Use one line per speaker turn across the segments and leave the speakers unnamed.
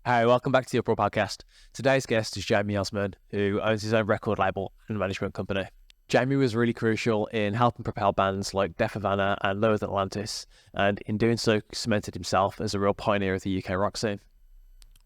Hi, welcome back to the UPRAWR Podcast. Today's guest is Jamie Osman, who owns his own record label and management company. Jamie was really crucial in helping propel bands like Deaf Havana and Lower Than Atlantis, and in doing so cemented himself as a real pioneer of the UK rock scene.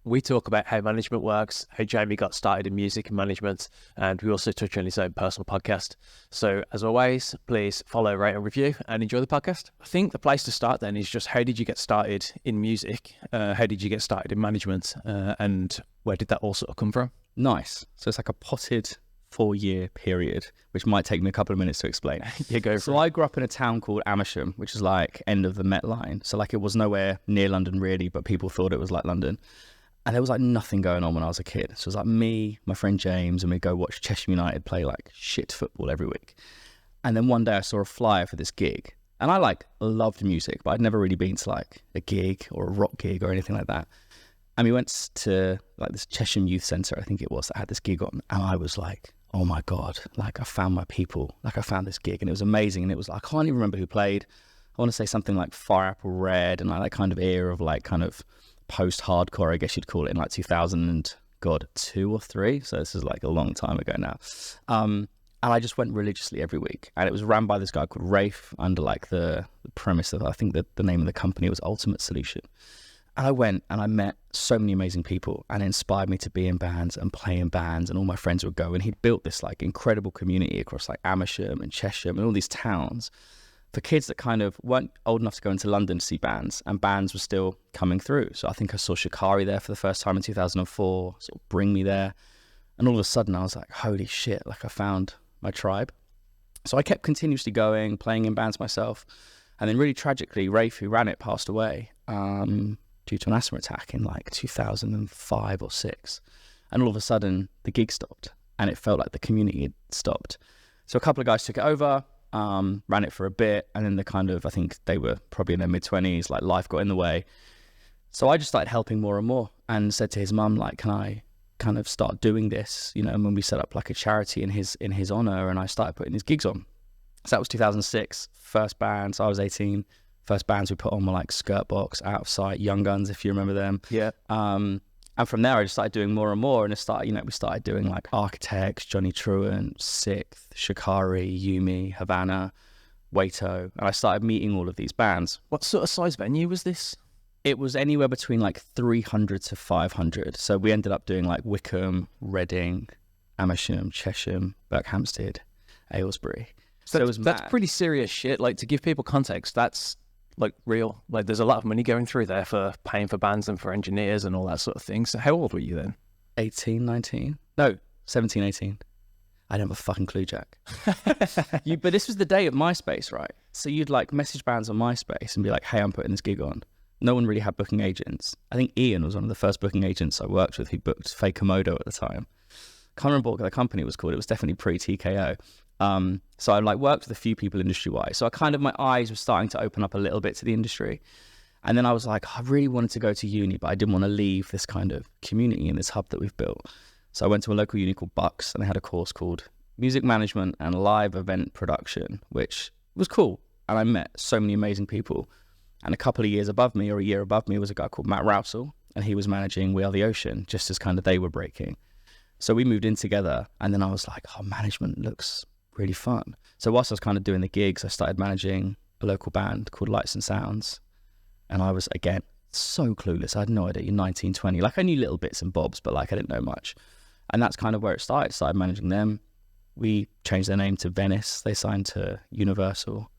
We talk about how management works, how Jamie got started in music and management, and we also touch on his own personal podcast. So as always, please follow, rate and review and enjoy the podcast. I think the place to start then is just how did you get started in music? How did you get started in management? And where did that all sort of come from?
Nice. So it's like a potted 4-year period, which might take me a couple of minutes to explain.
Yeah, go for
So
it.
I grew up in a town called Amersham, which is like end of the Met line. So like it was nowhere near London really, but people thought it was like London. And there was like nothing going on when I was a kid. So it was like me, my friend James, and we'd go watch Cheshire United play like shit football every week. And then one day I saw a flyer for this gig. And I like loved music, but I'd never really been to like a gig or a rock gig or anything like that. And we went to like this Cheshire Youth Centre, I think it was, that had this gig on. And I was like, oh my God, like I found my people, like I found this gig. And it was amazing. And it was like, I can't even remember who played. I want to say something like Fire Apple Red and like that kind of era of like kind of post-hardcore, I guess you'd call it, in like 2002 or 3. So this is like a long time ago now. And I just went religiously every week. And it was ran by this guy called Rafe under like the premise of, I think that the name of the company was Ultimate Solution. And I went and I met so many amazing people and it inspired me to be in bands and play in bands, and all my friends would go. And he'd built this like incredible community across like Amersham and Cheshire and all these towns for kids that kind of weren't old enough to go into London to see bands, and bands were still coming through. So I think I saw Shikari there for the first time in 2004, sort of Bring Me there. And all of a sudden I was like, holy shit, like I found my tribe. So I kept continuously going, playing in bands myself. And then really tragically, Rafe, who ran it, passed away due to an asthma attack in like 2005 or 6. And all of a sudden the gig stopped and it felt like the community had stopped. So a couple of guys took it over, ran it for a bit, and then the kind of, I think they were probably in their mid-20s, like life got in the way. So I just started helping more and more and said to his mum, like, can I kind of start doing this? You know, and when we set up like a charity in his honor, and I started putting his gigs on. So that was 2006, first bands, I was 18. First bands we put on were like Skirt Box, Out of Sight, Young Guns, if you remember them.
Yeah.
And from there, I just started doing more and more. And it started, you know, we started doing like Architects, Johnny Truant, Sixth, Shikari, Yumi, Havana, Waito. And I started meeting all of these bands.
What sort of size venue was this?
It was anywhere between like 300 to 500. So we ended up doing like Wickham, Reading, Amersham, Chesham, Berkhamsted, Aylesbury. So it was
That's
mad.
pretty serious shit. Like, to give people context, that's like real. Like, there's a lot of money going through there for paying for bands and for engineers and all that sort of thing. So how old were you then?
18, 19? No, 17, 18. I don't have a fucking clue, Jack. But this was the day of MySpace, right? So you'd like message bands on MySpace and be like, hey, I'm putting this gig on. No one really had booking agents. I think Ian was one of the first booking agents I worked with who booked Faye Komodo at the time. Can't remember what the company was called. It was definitely pre-TKO. So I like worked with a few people industry-wise. So I kind of, my eyes were starting to open up a little bit to the industry. And then I was like, I really wanted to go to uni, but I didn't want to leave this kind of community and this hub that we've built. So I went to a local uni called Bucks, and they had a course called Music Management and Live Event Production, which was cool. And I met so many amazing people. And a couple of years above me, or a year above me, was a guy called Matt Rousel, and he was managing We Are the Ocean, just as kind of they were breaking. So we moved in together, and then I was like, oh, management looks really fun. So whilst I was kind of doing the gigs, I started managing a local band called Lights and Sounds. And I was, again, so clueless. I had no idea. You're 19, 20. Like, I knew little bits and bobs, but like I didn't know much. And that's kind of where it started. Started managing them. We changed their name to Venice. They signed to Universal.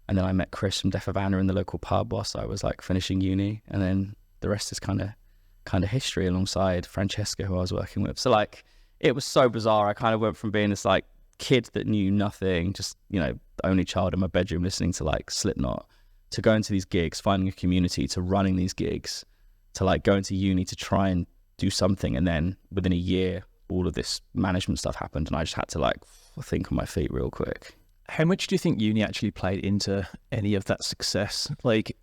And then I met Chris from Deaf Havana in the local pub whilst I was like finishing uni. And then the rest is kind of history, alongside Francesca, who I was working with. So like, it was so bizarre. I kind of went from being this like kid that knew nothing, just, you know, the only child in my bedroom listening to like Slipknot, to going to these gigs, finding a community, to running these gigs, to like going to uni to try and do something. And then within a year, all of this management stuff happened, and I just had to like think on my feet real quick.
How much do you think uni actually played into any of that success? Like,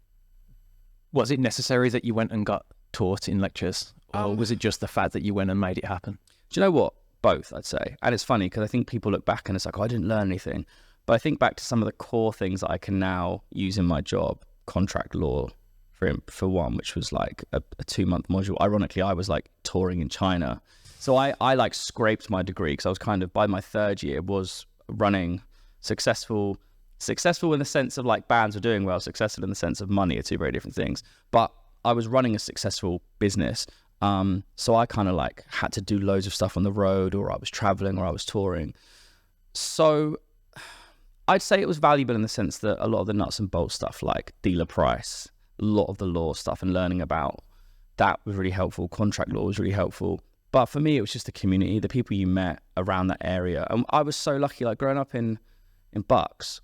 was it necessary that you went and got taught in lectures, or was it just the fact that you went and made it happen?
Do you know what? Both, I'd say. And it's funny because I think people look back and it's like, oh, I didn't learn anything. But I think back to some of the core things that I can now use in my job: contract law, for one, which was like a 2-month module. Ironically, I was like touring in China. So I like scraped my degree because I was kind of, by my third year, was running successful in the sense of like bands were doing well, successful in the sense of money are two very different things. But I was running a successful business. So I kind of like had to do loads of stuff on the road, or I was traveling, or I was touring. So I'd say it was valuable in the sense that a lot of the nuts and bolts stuff like dealer price, a lot of the law stuff and learning about that was really helpful. Contract law was really helpful. But for me, it was just the community, the people you met around that area. And I was so lucky, like growing up in Bucks,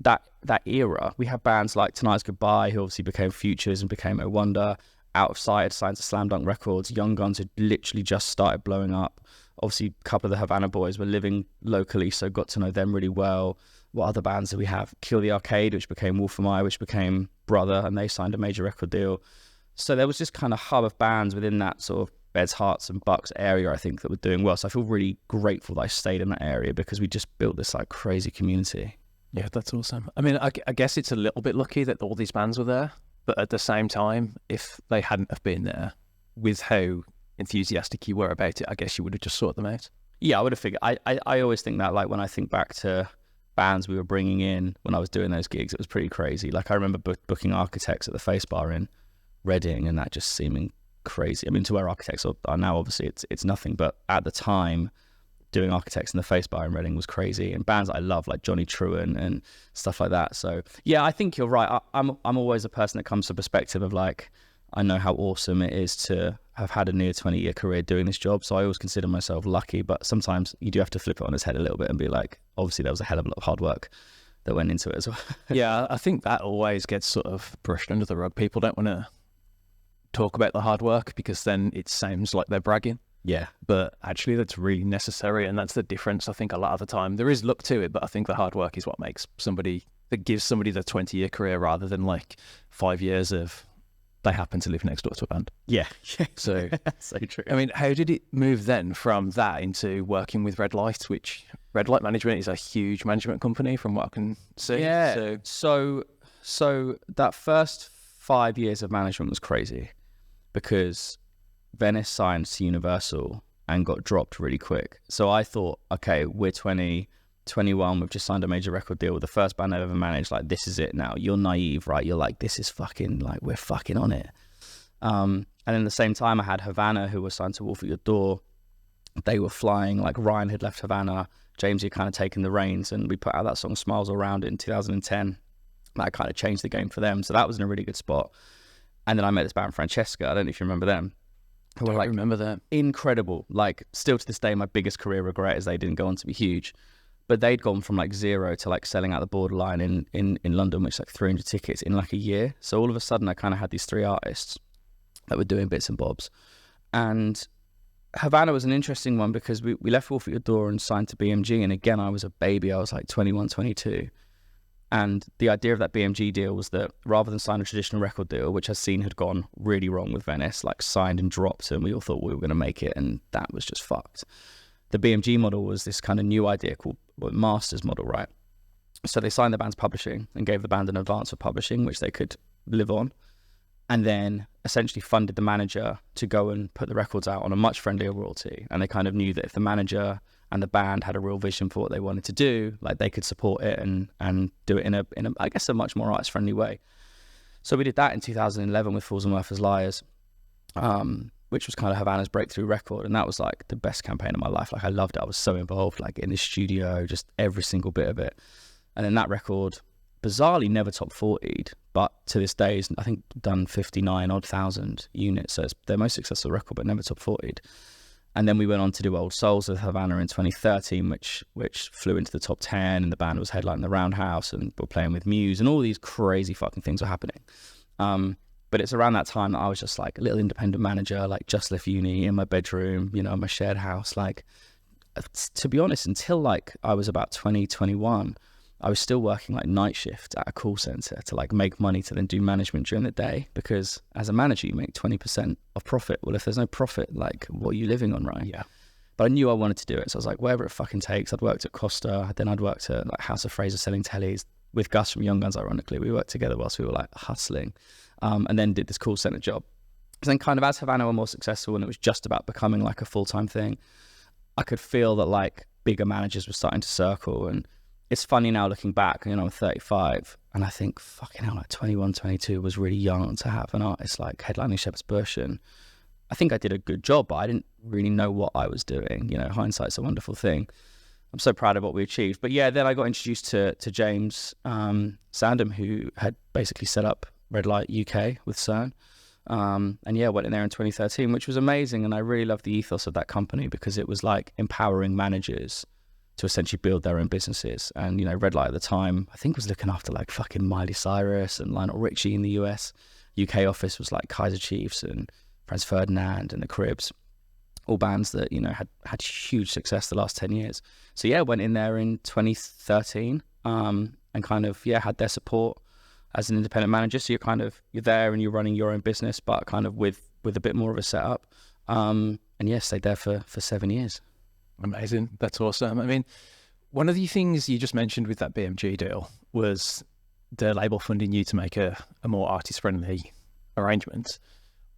that era, we had bands like Tonight's Goodbye, who obviously became Futures and became a wonder. Out of Sight had signed to Slam Dunk Records. Young Guns had literally just started blowing up. Obviously, a couple of the Havana boys were living locally, so got to know them really well. What other bands do we have? Kill the Arcade, which became Wolf Am I, which became Brother, and they signed a major record deal. So there was this kind of hub of bands within that sort of Beds, Hearts and Bucks area, I think, that were doing well. So I feel really grateful that I stayed in that area because we just built this like crazy community.
Yeah, that's awesome. I mean, I guess it's a little bit lucky that all these bands were there, but at the same time, if they hadn't have been there, with how enthusiastic you were about it, I guess you would have just sorted them out.
Yeah, I would have figured. I always think that, like when I think back to bands we were bringing in when I was doing those gigs, it was pretty crazy. Like I remember booking Architects at the Face Bar in Reading, and that just seeming crazy. I mean, to where Architects are now, obviously it's nothing, but at the time, doing Architects in the Face Bar in Reading was crazy. And bands I love, like Johnny Truant and stuff like that. So yeah, I think you're right. I'm always a person that comes to a perspective of like, I know how awesome it is to have had a near 20-year career doing this job. So I always consider myself lucky, but sometimes you do have to flip it on its head a little bit and be like, obviously there was a hell of a lot of hard work that went into it as well.
Yeah, I think that always gets sort of brushed under the rug. People don't want to talk about the hard work because then it sounds like they're bragging.
Yeah.
But actually that's really necessary, and that's the difference. I think a lot of the time there is luck to it, but I think the hard work is what makes somebody, that gives somebody the 20-year career rather than like 5 years of they happen to live next door to a band.
Yeah.
So
so true.
I mean, how did it move then from that into working with Red Light, which Red Light Management is a huge management company from what I can see?
Yeah. So that first 5 years of management was crazy because Venice signed to Universal and got dropped really quick. So I thought, okay, we're 20, 21, we've just signed a major record deal with the first band I've ever managed. Like, this is it now. You're naive, right? You're like, this is fucking, like, we're fucking on it. And at the same time, I had Havana, who was signed to Wolf at Your Door. They were flying, like Ryan had left Havana, James had kind of taken the reins, and we put out that song Smiles All Round in 2010. That kind of changed the game for them. So that was in a really good spot. And then I met this band, Francesca. I don't know if you remember them.
I don't remember that.
Incredible. Like, still to this day, my biggest career regret is they didn't go on to be huge. But they'd gone from like zero to like selling out the Borderline in London, which is like 300 tickets in like a year. So all of a sudden, I kind of had these three artists that were doing bits and bobs. And Havana was an interesting one because we left Wolf at Your Door and signed to BMG. And again, I was a baby. I was like 21, 22. And the idea of that BMG deal was that rather than sign a traditional record deal, which I've seen had gone really wrong with Venice, like signed and dropped, and we all thought we were going to make it, and that was just fucked. The BMG model was this kind of new idea called Masters model, right? So they signed the band's publishing and gave the band an advance for publishing, which they could live on, and then essentially funded the manager to go and put the records out on a much friendlier royalty. And they kind of knew that if the manager and the band had a real vision for what they wanted to do, like they could support it and do it in a I guess a much more artist friendly way. So we did that in 2011 with Fools and Worthless Liars, which was kind of Havana's breakthrough record, and that was like the best campaign of my life. Like I loved it. I was so involved, like in the studio, just every single bit of it. And then that record bizarrely never top 40'd, but to this day is I think done 59,000 units. So it's their most successful record, but never top 40'd. And then we went on to do Old Souls with Havana in 2013, which flew into the top 10, and the band was headlining the Roundhouse, and we're playing with Muse, and all these crazy fucking things were happening. But it's around that time that I was just like a little independent manager, like just left uni in my bedroom, you know, in my shared house. Like, to be honest, until like I was about 20, 21, I was still working like night shift at a call center to like make money to then do management during the day, because as a manager you make 20% of profit. Well, if there's no profit, like what are you living on, right?
Yeah.
But I knew I wanted to do it, so I was like, whatever it fucking takes. I'd worked at Costa, then I'd worked at like House of Fraser selling tellies, with Gus from Young Guns, ironically. We worked together whilst we were like hustling, and then did this call center job. So then kind of as Havana were more successful and it was just about becoming like a full-time thing, I could feel that like bigger managers were starting to circle. And it's funny now looking back, I'm 35 and I think fucking hell, like 21, 22 was really young to have an artist like headlining Shepherd's Bush. And I think I did a good job, but I didn't really know what I was doing. Hindsight's a wonderful thing. I'm so proud of what we achieved. But yeah, then I got introduced to James Sandham, who had basically set up Red Light UK with CERN. And yeah, went in there in 2013, which was amazing. And I really loved the ethos of that company because it was like empowering managers to essentially build their own businesses. And, Red Light at the time, I think was looking after like fucking Miley Cyrus and Lionel Richie in the US. UK office was like Kaiser Chiefs and Franz Ferdinand and the Cribs, all bands that, had huge success the last 10 years. So yeah, went in there in 2013 and kind of, had their support as an independent manager. So you're there and you're running your own business, but kind of with a bit more of a setup. And yeah, stayed there for 7 years.
Amazing. That's awesome. I mean, one of the things you just mentioned with that BMG deal was the label funding you to make a more artist-friendly arrangement.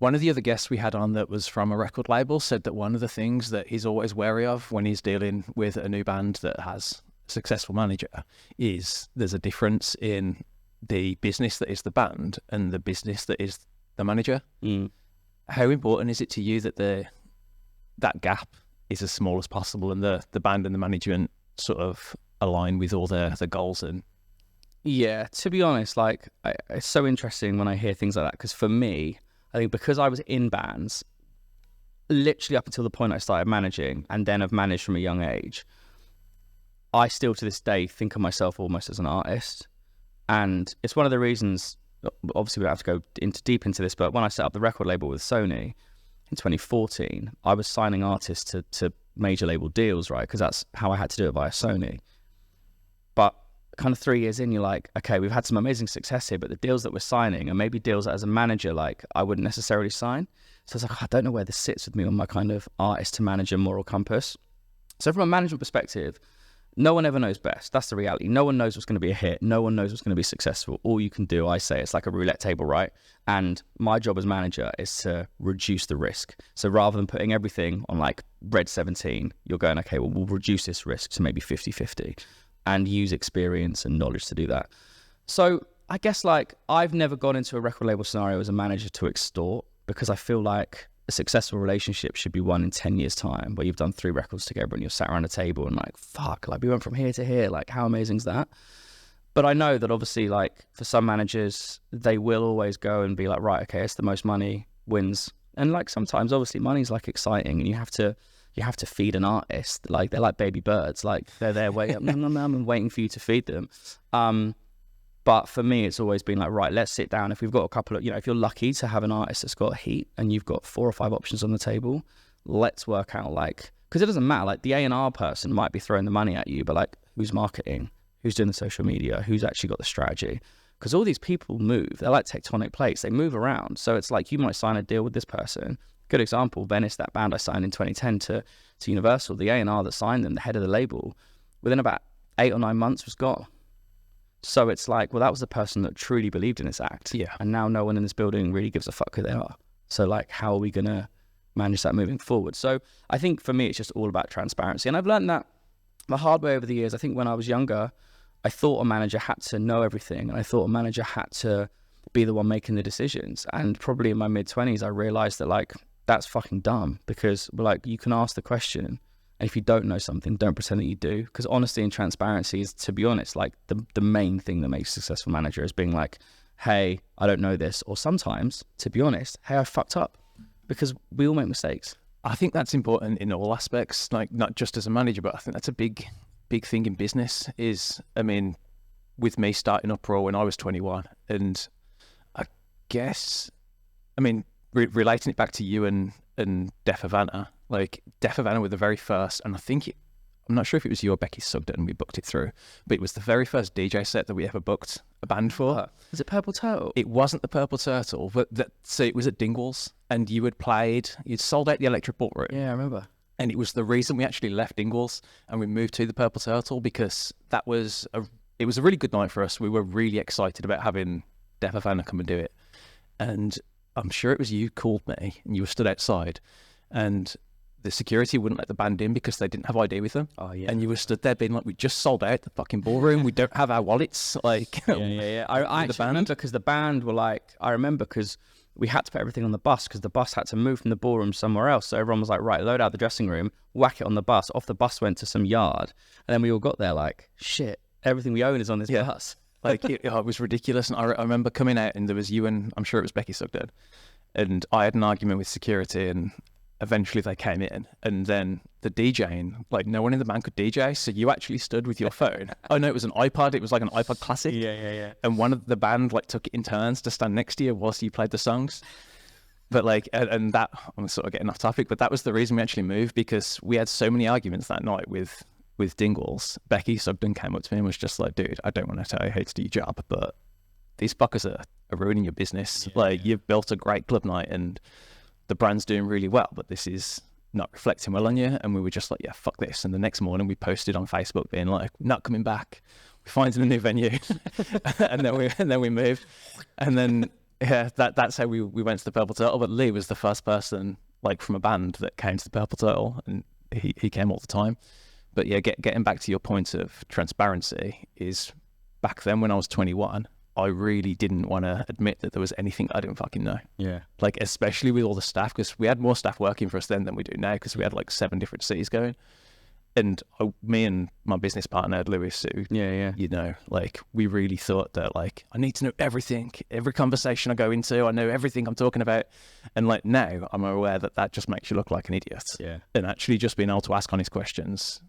One of the other guests we had on that was from a record label said that one of the things that he's always wary of when he's dealing with a new band that has a successful manager is there's a difference in the business that is the band and the business that is the manager. How important is it to you that that gap is as small as possible and the band and the management sort of align with all the goals? And
yeah, to be honest, like it's so interesting when I hear things like that, because for me, I think because I was in bands literally up until the point I started managing and then have managed from a young age, I still to this day think of myself almost as an artist. And it's one of the reasons, obviously we don't have to go deep into this, but when I set up the record label with Sony in 2014, I was signing artists to major label deals, right? Because that's how I had to do it via Sony. But kind of 3 years in, you're like, okay, we've had some amazing success here, but the deals that we're signing are maybe deals that as a manager, like I wouldn't necessarily sign. So it's like, I don't know where this sits with me on my kind of artist to manager moral compass. So from a management perspective, no one ever knows best. That's the reality. No one knows what's going to be a hit. No one knows what's going to be successful. All you can do, I say, it's like a roulette table, right? And my job as manager is to reduce the risk. So rather than putting everything on like red 17, you're going, okay, well, we'll reduce this risk to maybe 50-50 and use experience and knowledge to do that. So I guess like I've never gone into a record label scenario as a manager to extort, because I feel like a successful relationship should be one in 10 years time where you've done 3 records together and you're sat around a table and like, fuck, like we went from here to here, like how amazing is that? But I know that obviously like for some managers, they will always go and be like, right, okay, it's the most money wins. And like sometimes obviously money's like exciting and you have to feed an artist. Like they're like baby birds, like they're there waiting, and waiting for you to feed them. But for me, it's always been like, right, let's sit down. If we've got a couple of, if you're lucky to have an artist that's got heat and you've got 4 or 5 options on the table, let's work out like, because it doesn't matter, like the A&R person might be throwing the money at you, but like who's marketing, who's doing the social media, who's actually got the strategy? Because all these people move, they're like tectonic plates, they move around. So it's like you might sign a deal with this person. Good example, Venice, that band I signed in 2010 to Universal, the A&R that signed them, the head of the label, within about 8 or 9 months was gone. So it's like, well, that was the person that truly believed in this act.
Yeah.
And now no one in this building really gives a fuck who they are. So like, how are we going to manage that moving forward? So I think for me, it's just all about transparency. And I've learned that the hard way over the years. I think when I was younger, I thought a manager had to know everything. And I thought a manager had to be the one making the decisions. And probably in my mid-20s, I realized that like, that's fucking dumb, because like you can ask the question. And if you don't know something, don't pretend that you do. Because honesty and transparency is, to be honest, like the main thing that makes a successful manager is being like, hey, I don't know this. Or sometimes, to be honest, hey, I fucked up. Because we all make mistakes.
I think that's important in all aspects, like not just as a manager, but I think that's a big thing in business is, I mean, with me starting UPRAWR when I was 21, and I guess, I mean, relating it back to you and Deaf Havana, like Deaf Havana were the very first, and I think I'm not sure if it was you or Becky Sugden and we booked it through, but it was the very first DJ set that we ever booked a band for.
Was it Purple Turtle?
It wasn't the Purple Turtle, but so it was at Dingwall's, and you'd sold out the Electric Ballroom.
Yeah, I remember.
And it was the reason we actually left Dingwall's and we moved to the Purple Turtle, because that was it was a really good night for us. We were really excited about having Deaf Havana come and do it. And I'm sure it was you called me and you were stood outside and the security wouldn't let the band in because they didn't have ID with them.
Oh, yeah.
And you were stood there being like, we just sold out the fucking ballroom. We don't have our wallets. Like,
Yeah. I actually remember because the band were like, I remember because we had to put everything on the bus because the bus had to move from the ballroom somewhere else. So everyone was like, right, load out the dressing room, whack it on the bus. Off the bus went to some yard. And then we all got there like, shit, everything we own is on this bus.
Like, it was ridiculous. And I remember coming out and there was you and I'm sure it was Becky Sugden. And I had an argument with security and eventually they came in, and then the DJing, like no one in the band could DJ, so you actually stood with your phone. Oh no, it was an iPod. It was like an iPod Classic.
Yeah.
And one of the band like took it in turns to stand next to you whilst you played the songs. But like, and that, I'm sort of getting off topic, but that was the reason we actually moved, because we had so many arguments that night with Dingwalls. Becky Sugden came up to me and was just like, dude, I don't want to tell you how to do your job, but these fuckers are ruining your business. You've built a great club night and the brand's doing really well, but this is not reflecting well on you. And we were just like, yeah, fuck this. And the next morning we posted on Facebook being like, not coming back. We're finding a new venue. and then we moved. And then, yeah, that's how we went to the Purple Turtle. But Lee was the first person like from a band that came to the Purple Turtle, and he came all the time. But yeah, getting back to your point of transparency is back then when I was 21, I really didn't want to admit that there was anything I didn't fucking know.
Yeah.
Like, especially with all the staff, because we had more staff working for us then than we do now, because we had like 7 different cities going. And me and my business partner, Lewis, who, you know, like, we really thought that, like, I need to know everything. Every conversation I go into, I know everything I'm talking about. And like now, I'm aware that just makes you look like an idiot. Yeah. And actually just being able to ask honest questions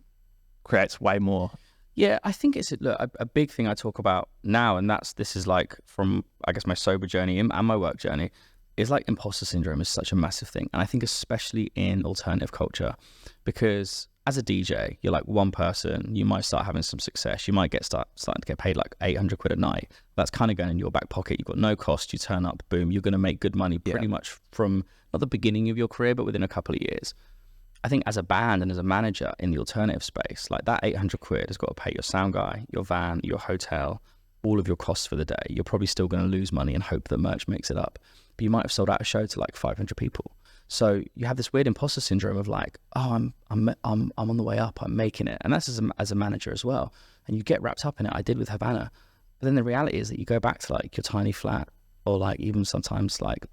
creates way more.
Yeah, I think it's a big thing I talk about now, and this is like from, I guess, my sober journey and my work journey, is like imposter syndrome is such a massive thing. And I think especially in alternative culture, because as a DJ, you're like one person, you might start having some success, you might starting to get paid like 800 quid a night. That's kind of going in your back pocket. You've got no cost, you turn up, boom, you're going to make good money pretty much from not the beginning of your career, but within a couple of years. I think as a band and as a manager in the alternative space, like that 800 quid has got to pay your sound guy, your van, your hotel, all of your costs for the day. You're probably still going to lose money and hope that merch makes it up. But you might have sold out a show to like 500 people. So you have this weird imposter syndrome of like, oh, I'm on the way up, I'm making it. And that's as a manager as well. And you get wrapped up in it. I did with Havana. But then the reality is that you go back to like your tiny flat, or like even sometimes like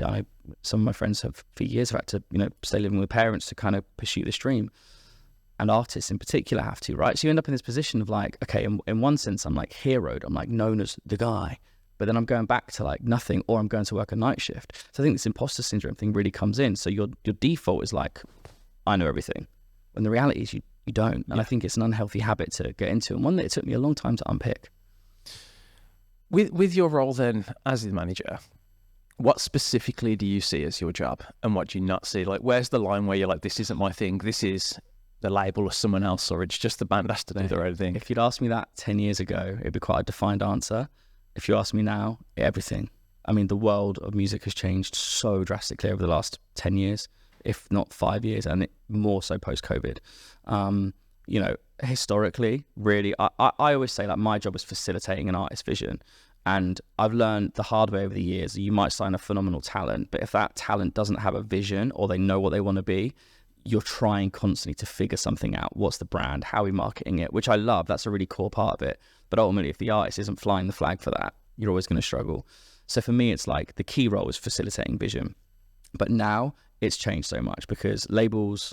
some of my friends have for years have had to, you know, stay living with parents to kind of pursue this dream. And artists in particular have to, right? So you end up in this position of like, okay, in one sense, I'm like heroed. I'm like known as the guy. But then I'm going back to like nothing, or I'm going to work a night shift. So I think this imposter syndrome thing really comes in. So your default is like, I know everything. When the reality is you don't. And I think it's an unhealthy habit to get into, and one that it took me a long time to unpick.
With your role then as the manager, what specifically do you see as your job, and what do you not see? Like, where's the line where you're like, this isn't my thing, this is the label of someone else, or it's just the band has to do their own thing?
If you'd asked me that 10 years ago, it'd be quite a defined answer. If you ask me now, everything. I mean, the world of music has changed so drastically over the last 10 years, if not 5 years, and more so post-COVID. You know, historically, really, I always say like my job is facilitating an artist's vision. And I've learned the hard way over the years that you might sign a phenomenal talent, but if that talent doesn't have a vision or they know what they want to be, you're trying constantly to figure something out. What's the brand? How are we marketing it? Which I love. That's a really core part of it. But ultimately, if the artist isn't flying the flag for that, you're always going to struggle. So for me, it's like the key role is facilitating vision. But now it's changed so much because labels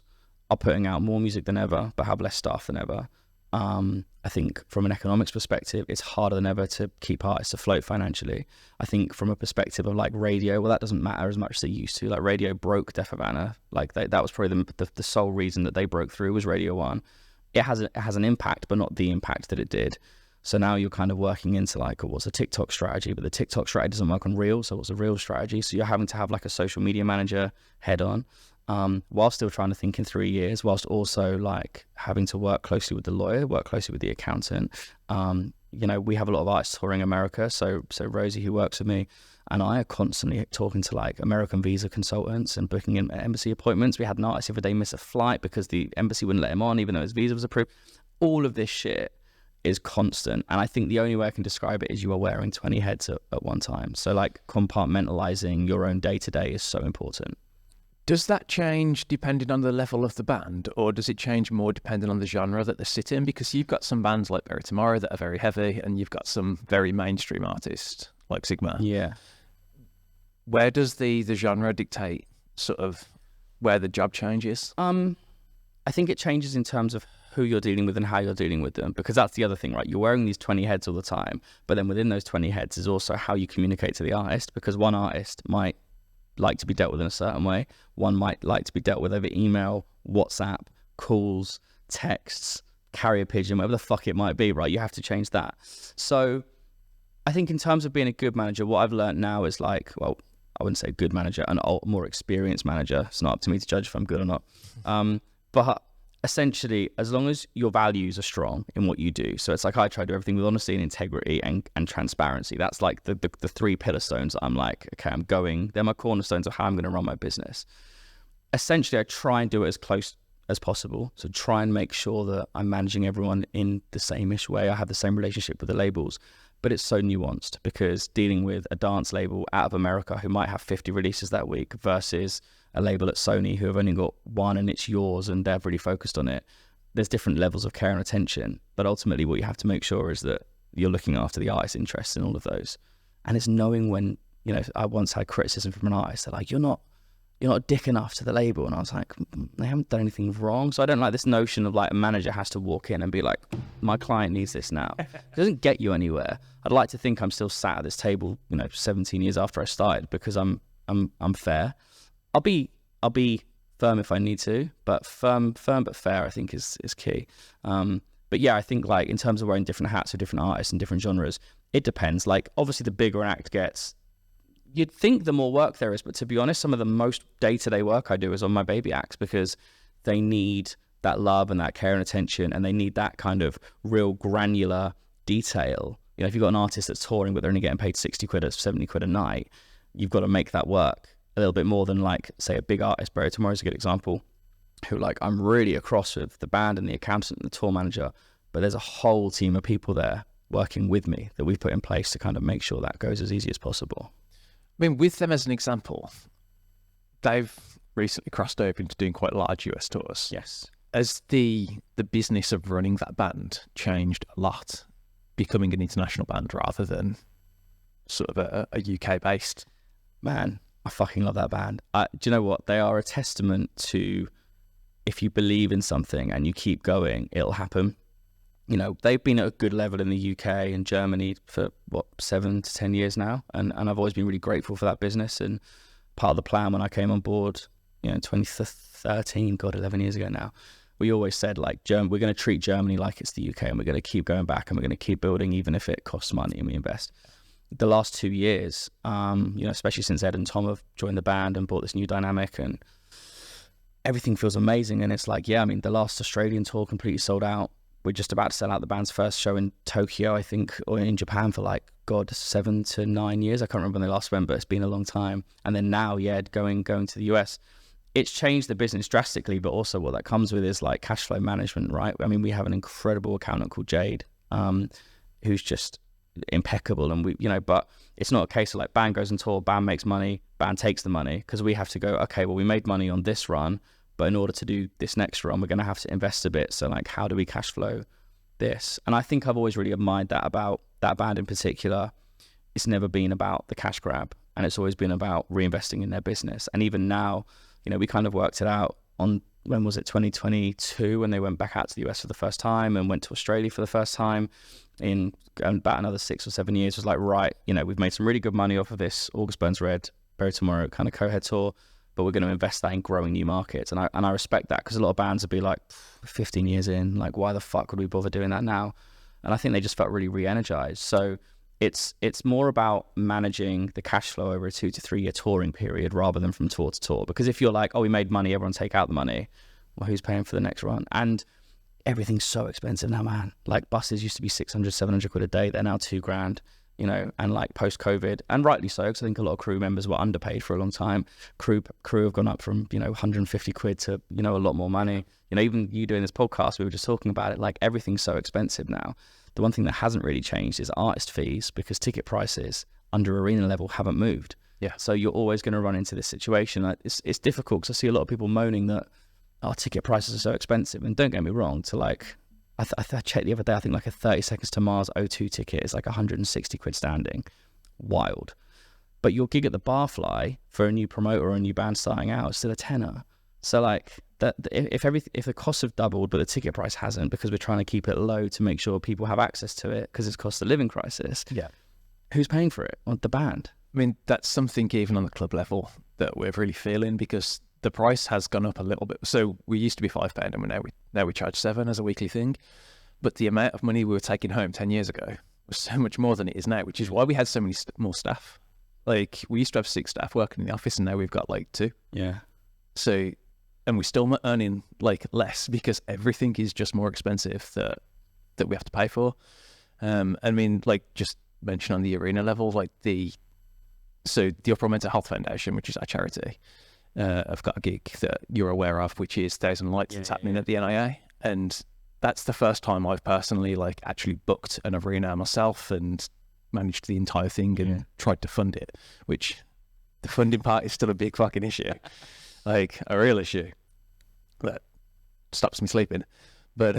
are putting out more music than ever, but have less staff than ever. I think from an economics perspective, it's harder than ever to keep artists afloat financially. I think from a perspective of like radio, well, that doesn't matter as much as it used to. Like radio broke Deaf Havana. Like that was probably the sole reason that they broke through was Radio 1. It has an impact, but not the impact that it did. So now you're kind of working into like, what's a TikTok strategy? But the TikTok strategy doesn't work on Reels. So what's a Reels strategy? So you're having to have like a social media manager head on. While still trying to think in 3 years, whilst also like having to work closely with the lawyer, work closely with the accountant. You know, we have a lot of artists touring America. So Rosie, who works with me, and I are constantly talking to like American visa consultants and booking in embassy appointments. We had an artist the other day miss a flight because the embassy wouldn't let him on, even though his visa was approved. All of this shit is constant. And I think the only way I can describe it is you are wearing 20 heads at one time. So like compartmentalizing your own day-to-day is so important.
Does that change depending on the level of the band, or does it change more depending on the genre that they sit in? Because you've got some bands like Bury Tomorrow that are very heavy, and you've got some very mainstream artists like Sigma.
Yeah.
Where does the genre dictate sort of where the job changes?
I think it changes in terms of who you're dealing with and how you're dealing with them, because that's the other thing, right? You're wearing these 20 heads all the time, but then within those 20 heads is also how you communicate to the artist, because one artist might like to be dealt with in a certain way. One might like to be dealt with over email, WhatsApp, calls, texts, carrier pigeon, whatever the fuck it might be, right? You have to change that. So I think in terms of being a good manager, what I've learned now is like, well, I wouldn't say good manager, an more experienced manager. It's not up to me to judge if I'm good or not. But essentially, as long as your values are strong in what you do, so it's like I try to do everything with honesty and integrity and transparency. That's like the three pillar stones. I'm like, okay, they're my cornerstones of how I'm going to run my business. Essentially, I try and do it as close as possible. So try and make sure that I'm managing everyone in the same-ish way. I have the same relationship with the labels, but it's so nuanced, because dealing with a dance label out of America who might have 50 releases that week versus a label at Sony who have only got one and it's yours and they're really focused on it. There's different levels of care and attention, but ultimately what you have to make sure is that you're looking after the artist's interests in all of those. And it's knowing when, I once had criticism from an artist. They're like, you're not a dick enough to the label. And I was like, they haven't done anything wrong. So I don't like this notion of like a manager has to walk in and be like, my client needs this now. It doesn't get you anywhere. I'd like to think I'm still sat at this table, 17 years after I started, because I'm fair. I'll be firm if I need to, but firm but fair I think is key. But yeah, I think like in terms of wearing different hats for different artists and different genres, it depends. Like obviously the bigger an act gets, you'd think the more work there is, but to be honest, some of the most day-to-day work I do is on my baby acts, because they need that love and that care and attention, and they need that kind of real granular detail. If you've got an artist that's touring but they're only getting paid 60 quid or 70 quid a night, you've got to make that work a little bit more than like, say, a big artist. Bury Tomorrow is a good example, who like I'm really across with the band and the accountant and the tour manager, but there's a whole team of people there working with me that we've put in place to kind of make sure that goes as easy as possible.
I mean, with them as an example, they've recently crossed over into doing quite large US tours.
Yes.
Has the business of running that band changed a lot, becoming an international band rather than sort of a UK-based?
Man, I fucking love that band. Do you know what? They are a testament to, if you believe in something and you keep going, it'll happen. They've been at a good level in the UK and Germany for 7 to 10 years now, and I've always been really grateful for that business. And part of the plan when I came on board, 2013, 11 years ago now, we always said like, we're going to treat Germany like it's the UK, and we're going to keep going back, and we're going to keep building even if it costs money and we invest. The last 2 years, especially since Ed and Tom have joined the band and brought this new dynamic, and everything feels amazing. And it's like, the last Australian tour completely sold out. We're just about to sell out the band's first show in Tokyo, I think, or in Japan for 7 to 9 years. I can't remember when they last went, but it's been a long time. And then now, going to the US, it's changed the business drastically, but also what that comes with is like cash flow management, right? I mean, we have an incredible accountant called Jade, who's just impeccable. And but it's not a case of like band goes on tour, band makes money, band takes the money, because we have to go, okay, well, we made money on this run, but in order to do this next run, we're going to have to invest a bit. So like, how do we cash flow this? And I think I've always really admired that about that band in particular. It's never been about the cash grab, and it's always been about reinvesting in their business. And even now, we kind of worked it out on, when was it, 2022, when they went back out to the US for the first time and went to Australia for the first time in about another 6 or 7 years. It was like, right, we've made some really good money off of this August Burns Red, Bury Tomorrow kind of co-head tour, but we're going to invest that in growing new markets. And I respect that, because a lot of bands would be like 15 years in, like, why the fuck would we bother doing that now? And I think they just felt really re-energized. So it's more about managing the cash flow over a 2 to 3 year touring period rather than from tour to tour. Because if you're like, oh, we made money, everyone take out the money, well, who's paying for the next run? And everything's so expensive now, man. Like buses used to be 600, 700 quid a day. They're now $2,000. you know, and like post-COVID, and rightly so, because I think a lot of crew members were underpaid for a long time. Crew have gone up from, you know, 150 quid to, you know, a lot more money. You know, even you doing this podcast, we were just talking about it, like everything's so expensive now. The one thing that hasn't really changed is artist fees, because ticket prices under arena level haven't moved.
Yeah.
So you're always going to run into this situation. Like, it's difficult, because I see a lot of people moaning that our ticket prices are so expensive. And don't get me wrong, to like, I checked the other day, I think like a 30 Seconds to Mars O2 ticket is like 160 quid standing. Wild. But your gig at the Barfly for a new promoter or a new band starting out is still a tenner. So like, that if the costs have doubled but the ticket price hasn't, because we're trying to keep it low to make sure people have access to it because it's cost of living crisis.
Yeah.
Who's paying for it? Well, the band.
I mean, that's something even on the club level that we're really feeling, because the price has gone up a little bit. So we used to be £5, and now we charge £7 as a weekly thing. But the amount of money we were taking home 10 years ago was so much more than it is now, which is why we had so many more staff. Like, we used to have 6 staff working in the office, and now we've got like 2.
Yeah.
So, and we're still earning like less, because everything is just more expensive that we have to pay for. I mean, like, just mention on the arena level, like the UPRAWR Mental Health Foundation, which is our charity, I've got a gig that you're aware of, which is Thousand Lights that's happening at the NIA, and that's the first time I've personally like actually booked an arena myself and managed the entire thing and tried to fund it, which the funding part is still a big fucking issue, like a real issue that stops me sleeping. But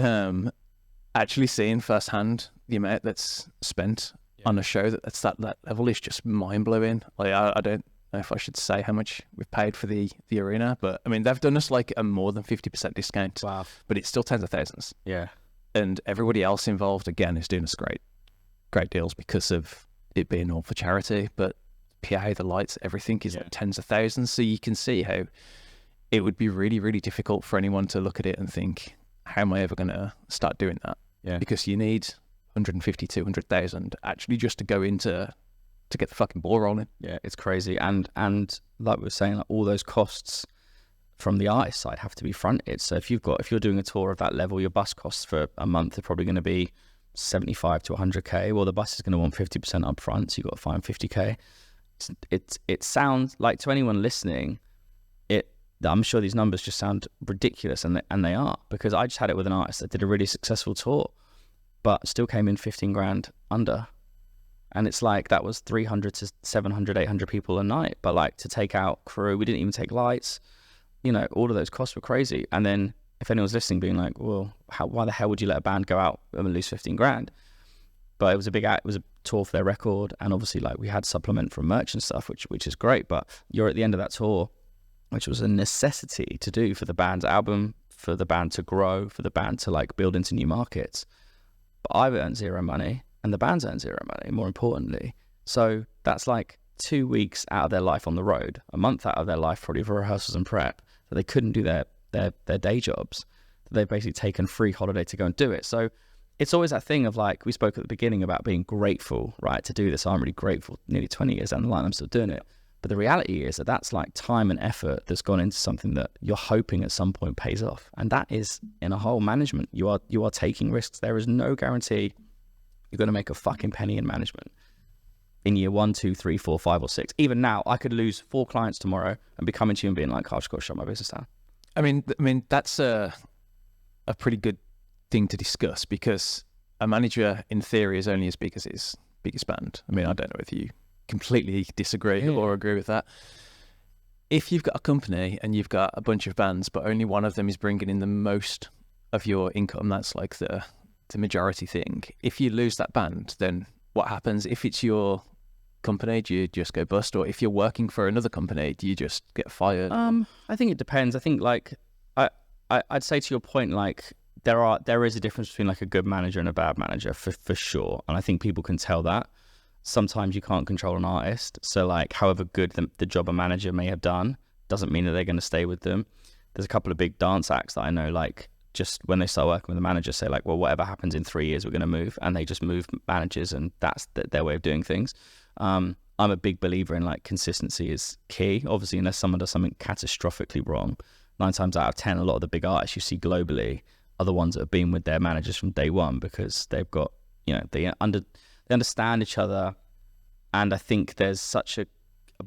actually seeing firsthand the amount that's spent on a show that's that level is just mind-blowing. Like, I don't know if I should say how much we've paid for the arena, but I mean, they've done us like a more than 50% discount.
Wow.
But it's still tens of thousands.
Yeah.
And everybody else involved, again, is doing us great deals because of it being all for charity. But PA, the lights, everything is like tens of thousands. So you can see how it would be really, really difficult for anyone to look at it and think, how am I ever going to start doing that?
Yeah.
Because you need 150, 200,000 actually just to go into to get the fucking ball rolling.
Yeah, it's crazy. And like we were saying, like, all those costs from the artist side have to be fronted. So if you're doing a tour of that level, your bus costs for a month are probably going to be 75 to 100k. Well, the bus is going to want 50% up front, so you've got to find 50k. It sounds like, to anyone listening, I'm sure these numbers just sound ridiculous, and they are, because I just had it with an artist that did a really successful tour but still came in 15 grand under. And it's like, that was 300 to 700, 800 people a night. But like, to take out crew, we didn't even take lights. You know, all of those costs were crazy. And then if anyone's listening being like, well, why the hell would you let a band go out and lose 15 grand? But it was it was a tour for their record. And obviously, like, we had supplement from merch and stuff, which is great. But you're at the end of that tour, which was a necessity to do for the band's album, for the band to grow, for the band to like build into new markets. But I've earned zero money, and the band's earned zero money, more importantly. So that's like 2 weeks out of their life on the road, a month out of their life probably for rehearsals and prep, that they couldn't do their day jobs. They've basically taken free holiday to go and do it. So it's always that thing of like, we spoke at the beginning about being grateful, right, to do this. I'm really grateful. Nearly 20 years down the line, I'm still doing it. But the reality is that that's like time and effort that's gone into something that you're hoping at some point pays off. And that is in a whole management. You are taking risks. There is no guarantee you're going to make a fucking penny in management in year 1, 2, 3, 4, 5, or 6. Even now, I could lose 4 clients tomorrow and be coming to you and being like, oh, I've just got to shut my business down.
I mean that's a pretty good thing to discuss, because a manager in theory is only as big as his biggest band. I mean, I don't know if you completely disagree or agree with that. If you've got a company and you've got a bunch of bands, but only one of them is bringing in the most of your income, that's like the majority thing. If you lose that band, then what happens? If it's your company, do you just go bust? Or if you're working for another company, do you just get fired?
I think it depends. I think like I'd say to your point, like there is a difference between like a good manager and a bad manager for sure. And I think people can tell that. Sometimes you can't control an artist. So like, however good the job a manager may have done doesn't mean that they're going to stay with them. There's a couple of big dance acts that I know, like, just when they start working with the manager, say like, well, whatever happens in 3 years, we're going to move. And they just move managers, and that's their way of doing things. I'm a big believer in like, consistency is key. Obviously, unless someone does something catastrophically wrong, 9 times out of 10, a lot of the big artists you see globally are the ones that have been with their managers from day one, because they've got, you know, they understand each other. And I think there's such a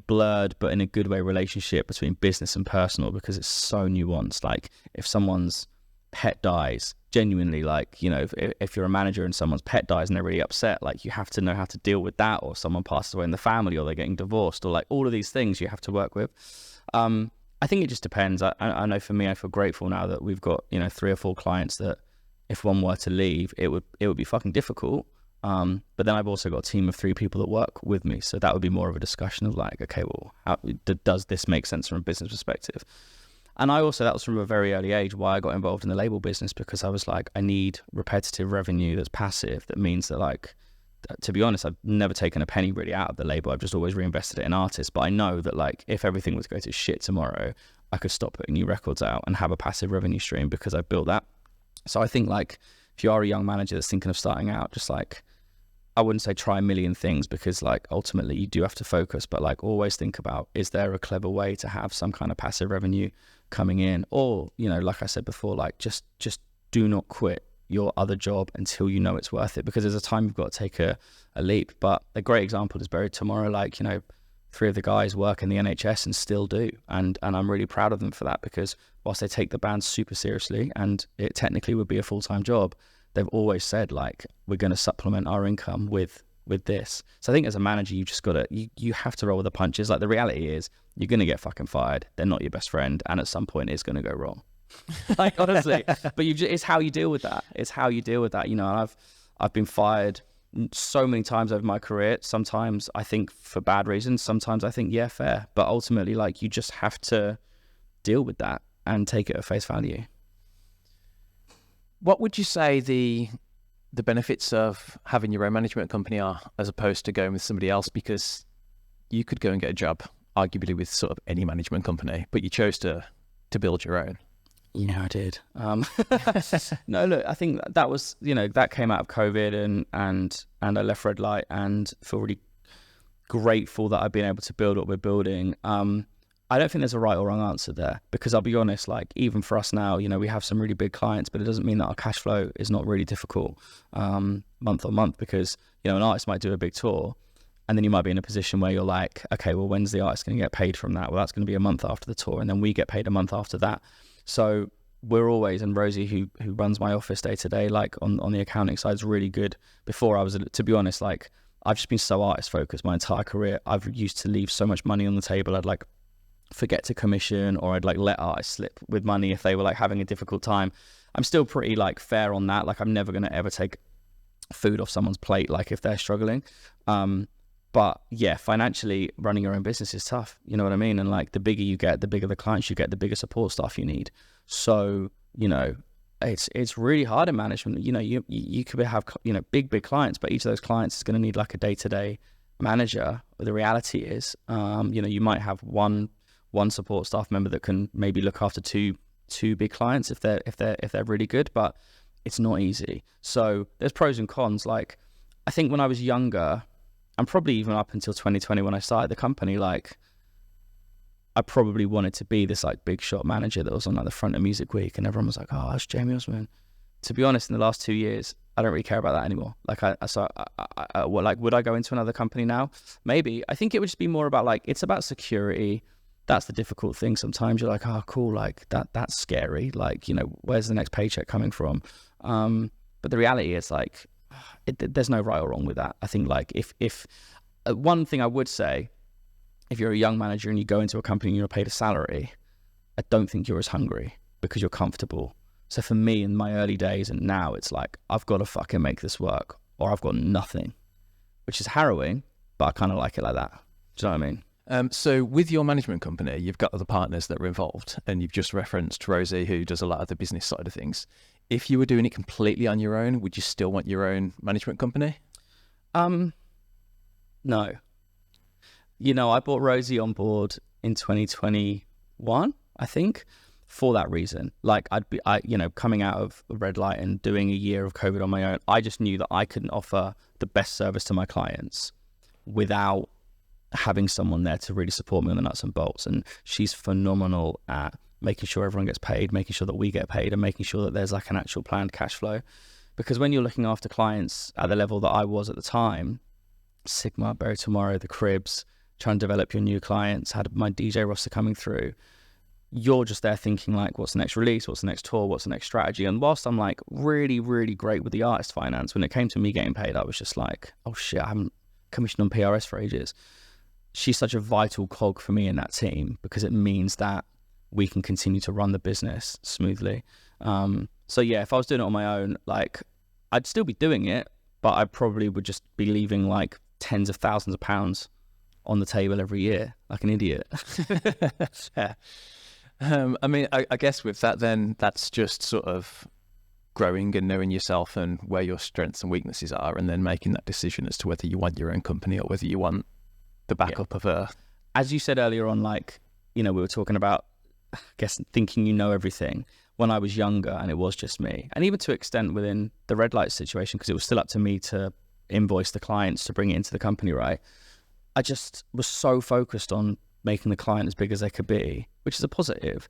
blurred, but in a good way, relationship between business and personal, because it's so nuanced. Like if someone's pet dies, genuinely, like, you know, if you're a manager and someone's pet dies and they're really upset, like you have to know how to deal with that, or someone passes away in the family, or they're getting divorced, or like all of these things you have to work with. I think it just depends. I know for me, I feel grateful now that we've got, you know, 3 or 4 clients that if one were to leave, it would be fucking difficult. But then I've also got a team of 3 people that work with me. So that would be more of a discussion of like, okay, well, how does this make sense from a business perspective? And that was from a very early age why I got involved in the label business, because I was like, I need repetitive revenue that's passive. That means that, like, to be honest, I've never taken a penny really out of the label. I've just always reinvested it in artists. But I know that, like, if everything was going to shit tomorrow, I could stop putting new records out and have a passive revenue stream because I've built that. So I think, like, if you are a young manager that's thinking of starting out, just like, I wouldn't say try a million things, because like ultimately you do have to focus, but like always think about, is there a clever way to have some kind of passive revenue coming in? Or, you know, like I said before, like just do not quit your other job until you know it's worth it, because there's a time you've got to take a leap. But a great example is Buried Tomorrow. Like, you know, 3 of the guys work in the NHS and still do, and I'm really proud of them for that, because whilst they take the band super seriously and it technically would be a full-time job, they've always said, like, we're going to supplement our income with this. So I think as a manager, you just got to, you have to roll with the punches. Like, the reality is you're going to get fucking fired. They're not your best friend, and at some point it's going to go wrong. Like, honestly. But it's how you deal with that. It's how you deal with that. You know, I've been fired so many times over my career. Sometimes I think for bad reasons. Sometimes I think, yeah, fair. But ultimately, like, you just have to deal with that and take it at face value.
What would you say the benefits of having your own management company are, as opposed to going with somebody else? Because you could go and get a job, arguably, with sort of any management company, but you chose to build your own.
Yeah, I did. No, look, I think that was, you know, that came out of COVID and I left Red Light, and feel really grateful that I've been able to build what we're building. I don't think there's a right or wrong answer there, because I'll be honest, like, even for us now, you know, we have some really big clients, but it doesn't mean that our cash flow is not really difficult month on month, because, you know, an artist might do a big tour and then you might be in a position where you're like, okay, well, when's the artist going to get paid from that? Well, that's going to be a month after the tour, and then we get paid a month after that. So we're always, and Rosie, who runs my office day to day, like on the accounting side, is really good. Before I was, to be honest, like, I've just been so artist focused my entire career. I've used to leave so much money on the table. I'd like forget to commission, or I'd like let artists slip with money if they were like having a difficult time. I'm still pretty like fair on that. Like, I'm never going to ever take food off someone's plate, like, if they're struggling. But yeah, financially running your own business is tough. You know what I mean? And like, the bigger you get, the bigger the clients you get, the bigger support staff you need. So, you know, it's really hard in management. You know, you could have, you know, big clients, but each of those clients is going to need like a day-to-day manager. The reality is, you know, you might have one support staff member that can maybe look after two big clients if they're really good, but it's not easy. So there's pros and cons. Like, I think when I was younger, and probably even up until 2020 when I started the company, like, I probably wanted to be this like big shot manager that was on like the front of Music Week, and everyone was like, oh, that's Jamie Osman. To be honest, in the last 2 years, I don't really care about that anymore. Like, would I go into another company now? Maybe. I think it would just be more about, like, it's about security. That's the difficult thing. Sometimes you're like, oh, cool, like that's scary. Like, you know, where's the next paycheck coming from? But the reality is, like, there's no right or wrong with that. I think, like, if one thing I would say, if you're a young manager and you go into a company and you're paid a salary, I don't think you're as hungry because you're comfortable. So for me, in my early days and now, it's like, I've got to fucking make this work, or I've got nothing, which is harrowing, but I kind of like it like that. Do you know what I mean?
So with your management company, you've got other partners that are involved, and you've just referenced Rosie, who does a lot of the business side of things. If you were doing it completely on your own, would you still want your own management company?
No. You know, I brought Rosie on board in 2021, I think, for that reason. Like, you know, coming out of Red Light and doing a year of COVID on my own, I just knew that I couldn't offer the best service to my clients without having someone there to really support me on the nuts and bolts. And she's phenomenal at making sure everyone gets paid, making sure that we get paid, and making sure that there's like an actual planned cash flow. Because when you're looking after clients at the level that I was at the time, Sigma, Bury Tomorrow, The Cribs, trying to develop your new clients, had my DJ roster coming through. You're just there thinking like, what's the next release? What's the next tour? What's the next strategy? And whilst I'm like really, really great with the artist finance, when it came to me getting paid, I was just like, oh shit, I haven't commissioned on PRS for ages. She's such a vital cog for me in that team because it means that we can continue to run the business smoothly. So yeah, if I was doing it on my own, like I'd still be doing it, but I probably would just be leaving like tens of thousands of pounds on the table every year, like an idiot.
Yeah. I mean, I guess with that, then that's just sort of growing and knowing yourself and where your strengths and weaknesses are, and then making that decision as to whether you want your own company or whether you want the backup of a.
As you said earlier on, like, you know, we were talking about, I guess, thinking you know everything. When I was younger and it was just me, and even to an extent within the red light situation, because it was still up to me to invoice the clients to bring it into the company, right? I just was so focused on making the client as big as they could be, which is a positive,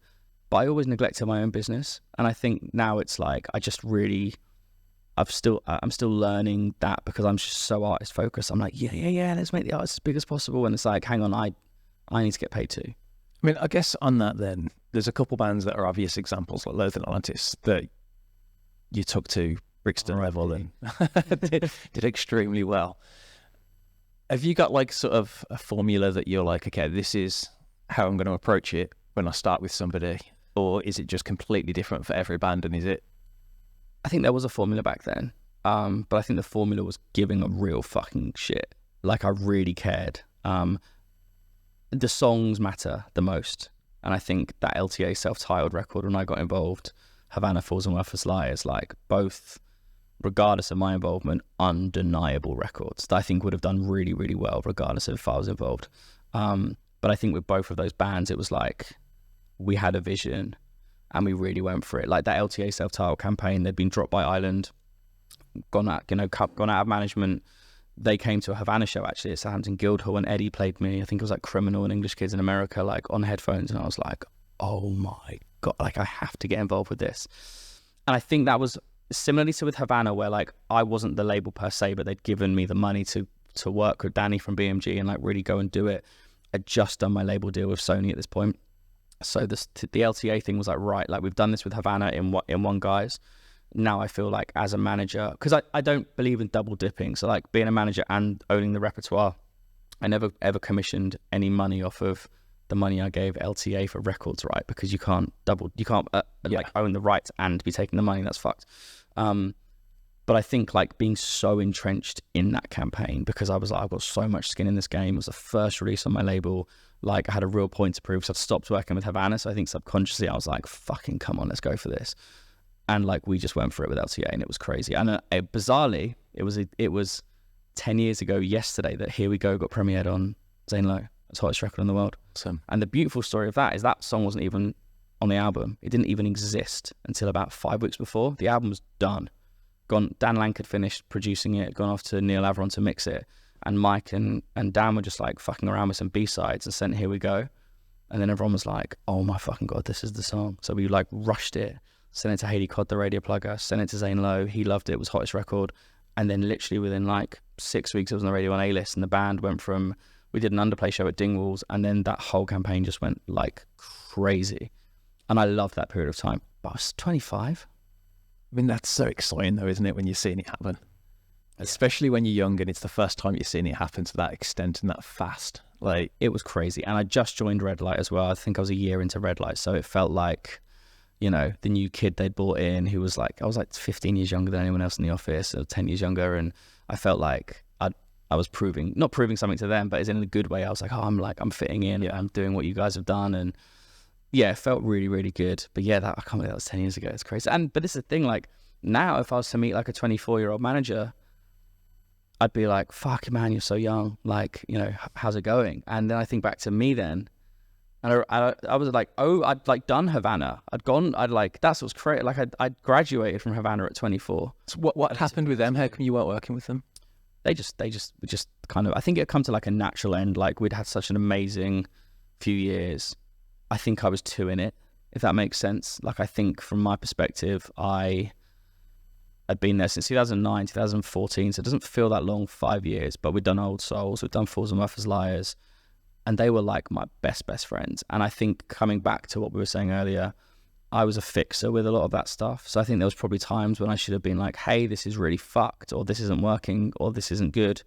but I always neglected my own business. And I think now it's like, I just really, I'm still learning that because I'm just so artist focused. I'm like, yeah, let's make the artist as big as possible. And it's like, hang on, I need to get paid too.
I mean, I guess on that then, there's a couple bands that are obvious examples, like Lower Than Atlantis, that you took to Brixton level and did extremely well. Have you got like sort of a formula that you're like, okay, this is how I'm going to approach it when I start with somebody? Or is it just completely different for every band? And is it?
I think there was a formula back then. But I think the formula was giving a real fucking shit. Like I really cared. The songs matter the most. And I think that LTA self-titled record, when I got involved, Havana Falls and Worthless Liars, like both, regardless of my involvement, undeniable records that I think would have done really, really well, regardless of if I was involved. But I think with both of those bands, it was like we had a vision and we really went for it. Like that LTA self-titled campaign, they'd been dropped by Island, gone out of management. They came to a Havana show actually at Southampton Guildhall, and Eddie played me. I think it was like Criminal and English Kids in America, like on headphones, and I was like, oh my God, like I have to get involved with this. And I think that was similarly to with Havana, where like I wasn't the label per se, but they'd given me the money to work with Danny from BMG and like really go and do it. I'd just done my label deal with Sony at this point. So the LTA thing was like, right, like we've done this with Havana in one guise. Now I feel like as a manager, because I don't believe in double dipping. So like being a manager and owning the repertoire, I never ever commissioned any money off of the money I gave LTA for records, right? Because you can't like own the rights and be taking the money. That's fucked. But I think like being so entrenched in that campaign, because I was like, I've got so much skin in this game. It was the first release on my label. Like I had a real point to prove. So I'd stopped working with Havana. So I think subconsciously I was like, fucking come on, let's go for this. And like we just went for it with LTA, and it was crazy. And bizarrely, it was 10 years ago yesterday that Here We Go got premiered on Zane Lowe. It's the hottest record in the world.
Awesome.
And the beautiful story of that is that song wasn't even on the album. It didn't even exist until about 5 weeks before. The album was done. Dan Lank had finished producing it, gone off to Neil Averon to mix it. And Mike and Dan were just like fucking around with some B-sides and sent Here We Go. And then everyone was like, oh my fucking God, this is the song. So we like rushed it, sent it to Hayley Cod, the radio plugger, sent it to Zane Lowe. He loved it. It was hottest record. And then literally within like 6 weeks, it was on the radio on A-list, and the band went from, we did an underplay show at Dingwalls, and then that whole campaign just went like crazy. And I loved that period of time. But I was 25.
I mean, that's so exciting though, isn't it, when you're seeing it happen? Especially when you're young and it's the first time you're seeing it happen to that extent and that fast. Like,
it was crazy. And I just joined Red Light as well. I think I was a year into Red Light. So it felt like, you know, the new kid they'd brought in who was like, I was like 15 years younger than anyone else in the office, or 10 years younger. And I felt like I was not proving something to them, but as in a good way. I was like, oh, I'm fitting in. Yeah. I'm doing what you guys have done. And yeah, it felt really, really good. But yeah, I can't believe that was 10 years ago. It's crazy. But this is the thing, like now if I was to meet like a 24-year-old manager, I'd be like, fuck man, you're so young. Like, you know, how's it going? And then I think back to me then, and I was like, oh, I'd like done Havana. That's what's crazy. Like I'd graduated from Havana at 24.
So what happened with them? How come you weren't working with them?
They just kind of, I think it come to like a natural end. Like we'd had such an amazing few years. I think I was too in it, if that makes sense. Like I think from my perspective, I I'd been there since 2009, 2014, so it doesn't feel that long, 5 years, but we've done Old Souls, we've done Fools and Muffers Liars, and they were like my best friends. And I think coming back to what we were saying earlier, I was a fixer with a lot of that stuff. So I think there was probably times when I should have been like, hey, this is really fucked, or this isn't working, or this isn't good.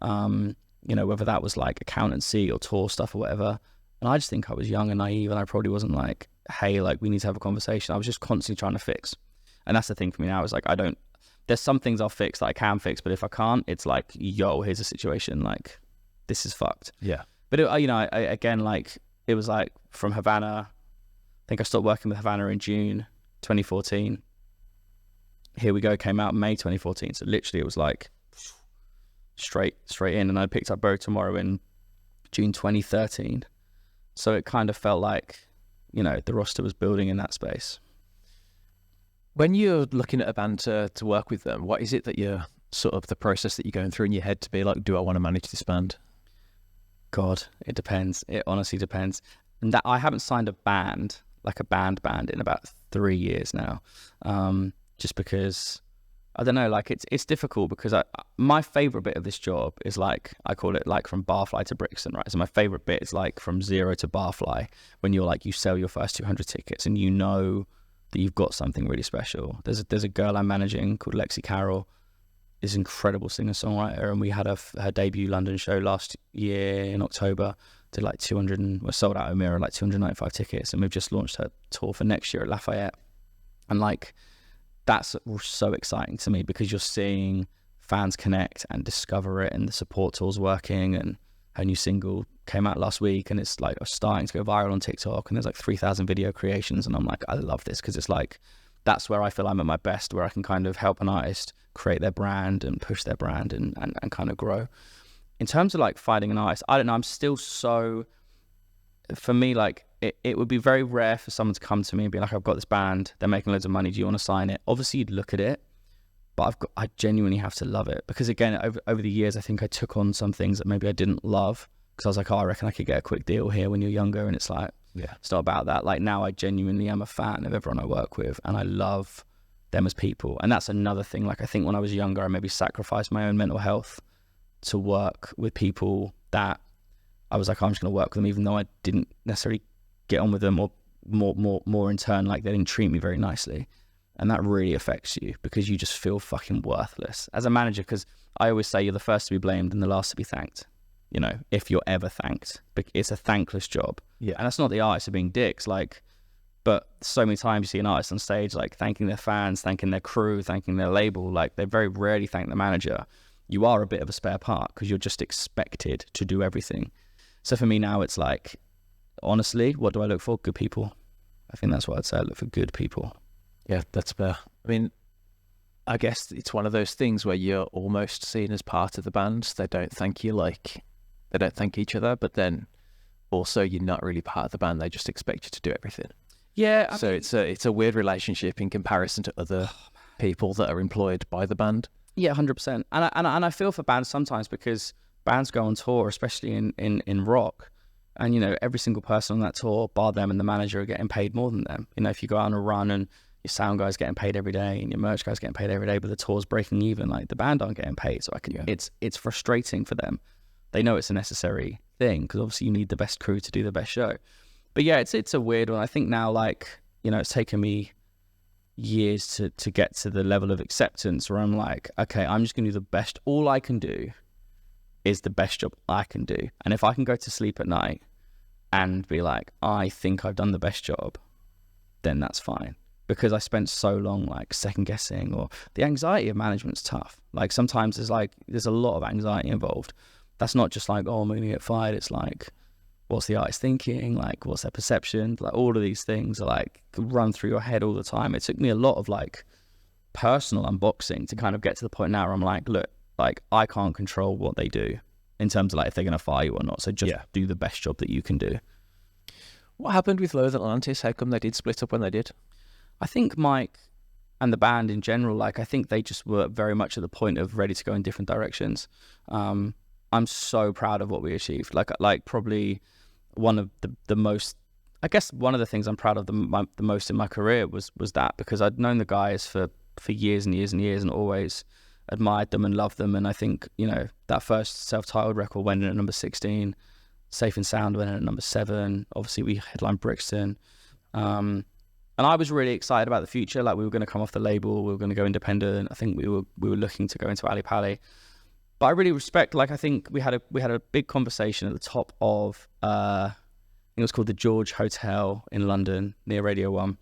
Whether that was like accountancy or tour stuff or whatever. And I just think I was young and naive, and I probably wasn't like, hey, like we need to have a conversation. I was just constantly trying to fix. And that's the thing for me now, is like, there's some things I'll fix that I can fix, but if I can't, it's like, yo, here's a situation, like this is fucked.
Yeah.
But again, like it was like from Havana, I think I stopped working with Havana in June 2014. Here We Go came out in May 2014. So literally it was like straight in, and I picked up Bro Tomorrow in June 2013. So it kind of felt like, the roster was building in that space.
When you're looking at a band to work with them, what is it that you're sort of the process that you're going through in your head to be like, do I want to manage this band?
God, it depends. It honestly depends. And that I haven't signed a band, like a band in about 3 years now. Just because, I don't know, like it's difficult because my favorite bit of this job is like, I call it like from Barfly to Brixton, right? So my favorite bit is like from zero to Barfly, when you're like, you sell your first 200 tickets and you know that you've got something really special. There's a girl I'm managing called Lexi Carroll, is an incredible singer-songwriter, and we had her debut London show last year in October. Did like 200, and we're sold out of Mirror, like 295 tickets, and we've just launched her tour for next year at Lafayette. And like, that's so exciting to me because you're seeing fans connect and discover it, and the support tour's working, and her new single came out last week, and it's like starting to go viral on TikTok, and there's like 3,000 video creations, and I'm like, I love this, because it's like, that's where I feel I'm at my best, where I can kind of help an artist create their brand and push their brand and kind of grow. In terms of like finding an artist, I don't know, I'm still so, for me, like it would be very rare for someone to come to me and be like, I've got this band, they're making loads of money, do you want to sign it? Obviously you'd look at it, but I genuinely have to love it, because again, over the years, I think I took on some things that maybe I didn't love, because I was like, I reckon I could get a quick deal here when you're younger, and it's like, yeah, it's not about that. Like now I genuinely am a fan of everyone I work with, and I love them as people. And that's another thing. Like I think when I was younger, I maybe sacrificed my own mental health to work with people that I was like, I'm just going to work with them, even though I didn't necessarily get on with them, or more in turn, like they didn't treat me very nicely. And that really affects you, because you just feel fucking worthless as a manager. Because I always say you're the first to be blamed and the last to be thanked. If you're ever thanked, it's a thankless job.
Yeah.
And that's not the artists are being dicks, like, but so many times you see an artist on stage, like thanking their fans, thanking their crew, thanking their label. Like they very rarely thank the manager. You are a bit of a spare part because you're just expected to do everything. So for me now, it's like, honestly, what do I look for? Good people. I think that's what I'd say. I look for good people.
Yeah, that's fair. I mean, I guess it's one of those things where you're almost seen as part of the band. They don't thank you, like they don't thank each other, but then also you're not really part of the band. They just expect you to do everything.
Yeah.
So it's a weird relationship in comparison to other people that are employed by the band.
Yeah, 100%. And I feel for bands sometimes, because bands go on tour, especially in rock, and every single person on that tour, bar them and the manager, are getting paid more than them. If you go out on a run and your sound guy's getting paid every day and your merch guy's getting paid every day, but the tour's breaking even, like the band aren't getting paid. So it's frustrating for them. They know it's a necessary thing, because obviously you need the best crew to do the best show. But yeah, it's a weird one. I think now, like, it's taken me years to get to the level of acceptance where I'm like, okay, I'm just gonna do the best. All I can do is the best job I can do. And if I can go to sleep at night and be like, I think I've done the best job, then that's fine. Because I spent so long like second guessing, or the anxiety of management's tough. Like sometimes there's a lot of anxiety involved. That's not just like, oh, I'm gonna get fired. It's like, what's the artist thinking? Like, what's their perception? Like all of these things are like run through your head all the time. It took me a lot of like personal unboxing to kind of get to the point now where I'm like, look, like I can't control what they do in terms of like if they're gonna fire you or not. So just do the best job that you can do.
What happened with Lower Than Atlantis? How come they did split up when they did?
I think Mike and the band in general, like I think they just were very much at the point of ready to go in different directions. I'm so proud of what we achieved. Like probably one of the most, I guess one of the things I'm proud of the most in my career was that, because I'd known the guys for for years and years and years, and always admired them and loved them. And I think, you know, that first self-titled record went in at number 16. Safe and Sound went in at number 7. Obviously, we headlined Brixton. And I was really excited about the future. Like, we were going to come off the label, we were going to go independent. I think we were looking to go into Ali Pali. But I really respect, like, I think we had a big conversation at the top of, I think it was called the George Hotel in London near Radio 1.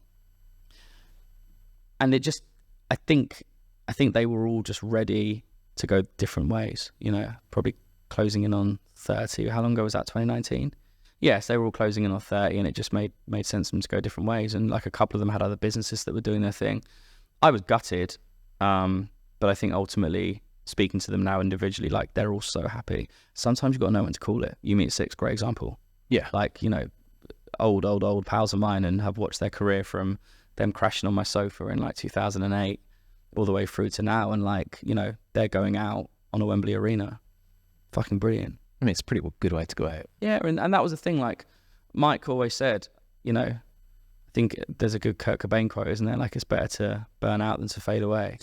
And it just, I think they were all just ready to go different ways, you know, probably closing in on 30. How long ago was that, 2019? Yes, they were all closing in on 30, and it just made sense for them to go different ways. And like, a couple of them had other businesses that were doing their thing. I was gutted, but I think ultimately, speaking to them now individually, like, they're all so happy. Sometimes you've got to know when to call it. You Meet Six, great example.
Yeah.
Like, you know, old pals of mine, and have watched their career from them crashing on my sofa in like 2008 all the way through to now. And like, you know, they're going out on a Wembley Arena. Fucking brilliant.
I mean, it's a pretty good way to go out.
Yeah, and that was the thing. Like, Mike always said, you know, I think there's a good Kurt Cobain quote, isn't there? Like, it's better to burn out than to fade away.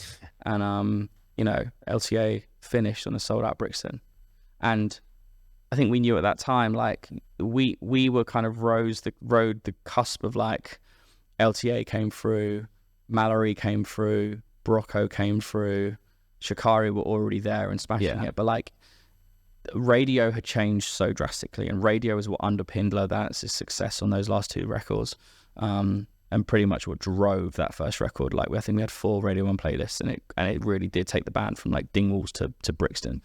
And, you know, LTA finished on a sold-out Brixton. And I think we knew at that time, like, we were kind of rode the cusp of, like, LTA came through, Mallory came through, Brocco came through, Shikari were already there and smashing it. But, like, radio had changed so drastically, and radio is what underpinned Lower Than Atlantis' success on those last 2 records, and pretty much what drove that first record. Like, I think we had 4 Radio 1 playlists, and it really did take the band from like Dingwalls to Brixton.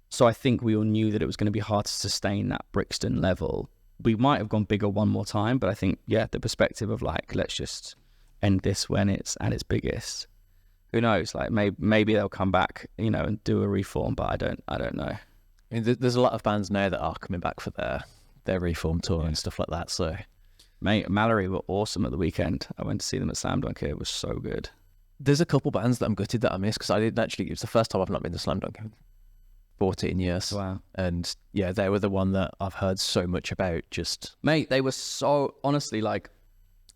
So I think we all knew that it was going to be hard to sustain that Brixton level. We might have gone bigger one more time, but I think, yeah, the perspective of like, let's just end this when it's at its biggest. Who knows? Like, maybe they'll come back, you know, and do a reform, but I don't know.
I mean, there's a lot of bands now that are coming back for their reform tour and stuff like that. So,
mate, Mallory were awesome at the weekend. I went to see them at Slam Dunk. It was so good.
There's a couple bands that I'm gutted that I missed, because I didn't actually. It was the first time I've not been to Slam Dunk in 14 years.
Wow.
And yeah, they were the one that I've heard so much about. Just,
mate, they were so, honestly, like,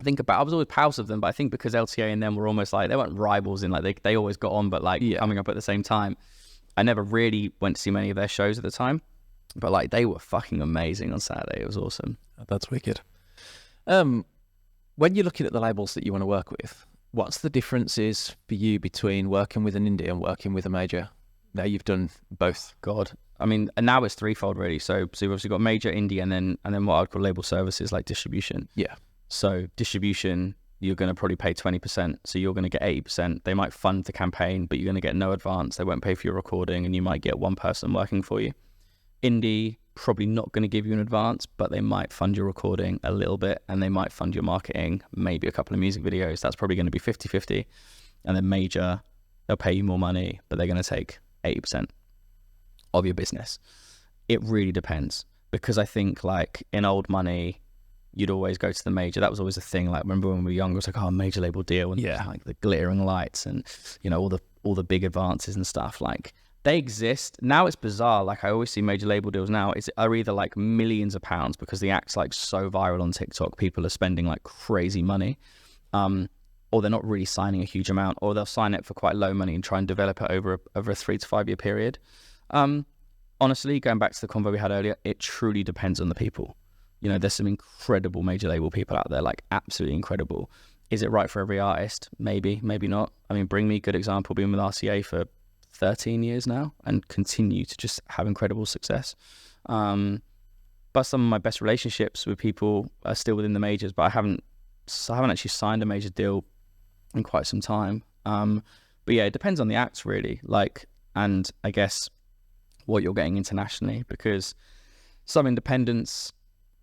I was always pals of them, but I think because LTA and them were almost like, they weren't rivals in, like, they always got on, but like coming up at the same time. I never really went to see many of their shows at the time, but like, they were fucking amazing on Saturday. It was awesome.
That's wicked. When you're looking at the labels that you want to work with, what's the differences for you between working with an indie and working with a major? Now you've done both.
God, I mean, and now it's threefold really. So you've obviously got major, indie, and then what I'd call label services, like distribution.
Yeah.
So distribution, you're going to probably pay 20%. So you're going to get 80%. They might fund the campaign, but you're going to get no advance. They won't pay for your recording, and you might get one person working for you. Indie, probably not going to give you an advance, but they might fund your recording a little bit, and they might fund your marketing, maybe a couple of music videos. That's probably going to be 50-50. And then major, they'll pay you more money, but they're going to take 80% of your business. It really depends, because I think like in old money, you'd always go to the major. That was always a thing. Like, remember when we were younger, it was like, oh, major label deal, and like the glittering lights and, you know, all the big advances and stuff. Like, they exist now. It's bizarre. Like, I always see major label deals now are either like millions of pounds because the act's like so viral on TikTok, people are spending like crazy money, or they're not really signing a huge amount, or they'll sign it for quite low money and try and develop it over a 3 to 5 year period. Honestly, going back to the convo we had earlier, it truly depends on the people. You know, there's some incredible major label people out there, like absolutely incredible. Is it right for every artist? Maybe, maybe not. I mean, Bring Me, good example, been with RCA for 13 years now and continue to just have incredible success. But some of my best relationships with people are still within the majors, but I haven't actually signed a major deal in quite some time. But yeah, it depends on the acts really, like, and I guess what you're getting internationally, because some independents,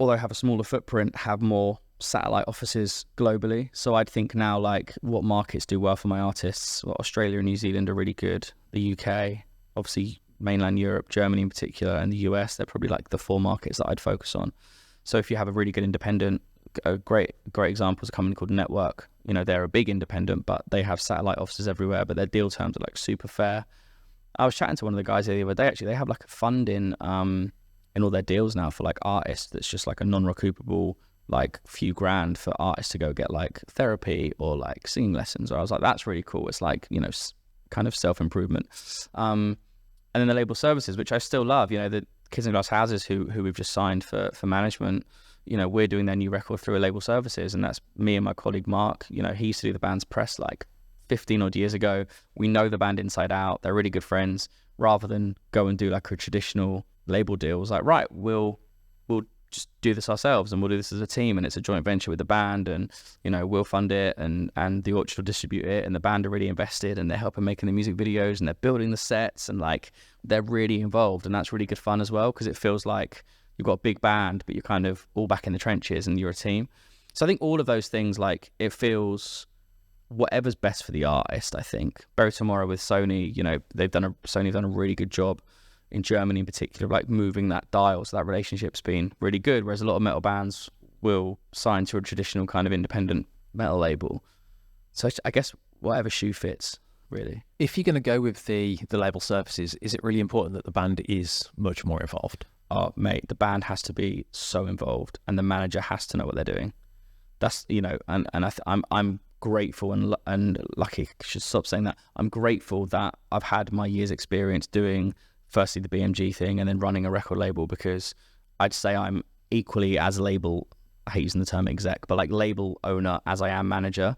although have a smaller footprint, have more satellite offices globally. So I'd think now, like, what markets do well for my artists? Well, Australia and New Zealand are really good. The UK, obviously mainland Europe, Germany in particular, and the US, they're probably like the 4 markets that I'd focus on. So if you have a really good independent, a great example is a company called Network. You know, they're a big independent, but they have satellite offices everywhere, but their deal terms are like super fair. I was chatting to one of the guys the other day, actually. They have like a fund in all their deals now for like artists that's just like a non-recoupable like few grand for artists to go get like therapy or like singing lessons. Or I was like, that's really cool. It's like, you know, kind of self-improvement. And then the label services, which I still love, you know, the Kids in Glass Houses who we've just signed for management, you know, we're doing their new record through a label services, and that's me and my colleague Mark. You know, he used to do the band's press like 15 odd years ago. We know the band inside out. They're really good friends. Rather than go and do like a traditional label deal, it was like, right, we'll just do this ourselves, and we'll do this as a team, and it's a joint venture with the band, and you know, we'll fund it, and the Orchard will distribute it, and the band are really invested, and they're helping making the music videos, and they're building the sets, and like they're really involved, and that's really good fun as well, because it feels like you've got a big band but you're kind of all back in the trenches and you're a team. So I think all of those things, like, it feels whatever's best for the artist. I think Bury Tomorrow with Sony, you know, Sony have done a really good job in Germany in particular, like moving that dial. So that relationship's been really good. Whereas a lot of metal bands will sign to a traditional kind of independent metal label. So I guess whatever shoe fits, really.
If you're going to go with the label services, is it really important that the band is much more involved?
Oh, mate, the band has to be so involved, and the manager has to know what they're doing. That's, you know, and I'm grateful and lucky. I should stop saying that. I'm grateful that I've had my year's experience doing firstly the BMG thing and then running a record label, because I'd say I'm equally as label, I hate using the term exec, but like label owner as I am manager.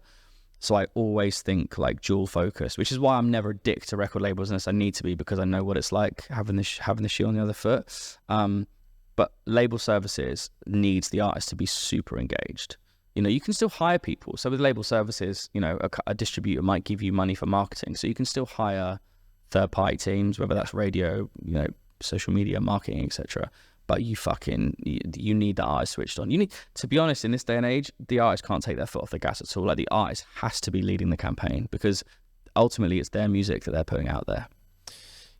So I always think like dual focus, which is why I'm never a dick to record labels unless I need to be, because I know what it's like having the shoe on the other foot. But label services needs the artist to be super engaged. You know, you can still hire people. So with label services, you know, a distributor might give you money for marketing. So you can still hire third-party teams, whether that's radio, you know, social media, marketing, etc. But you need the artist switched on. You need, to be honest, in this day and age, the artist can't take their foot off the gas at all. Like, the artist has to be leading the campaign, because ultimately it's their music that they're putting out there.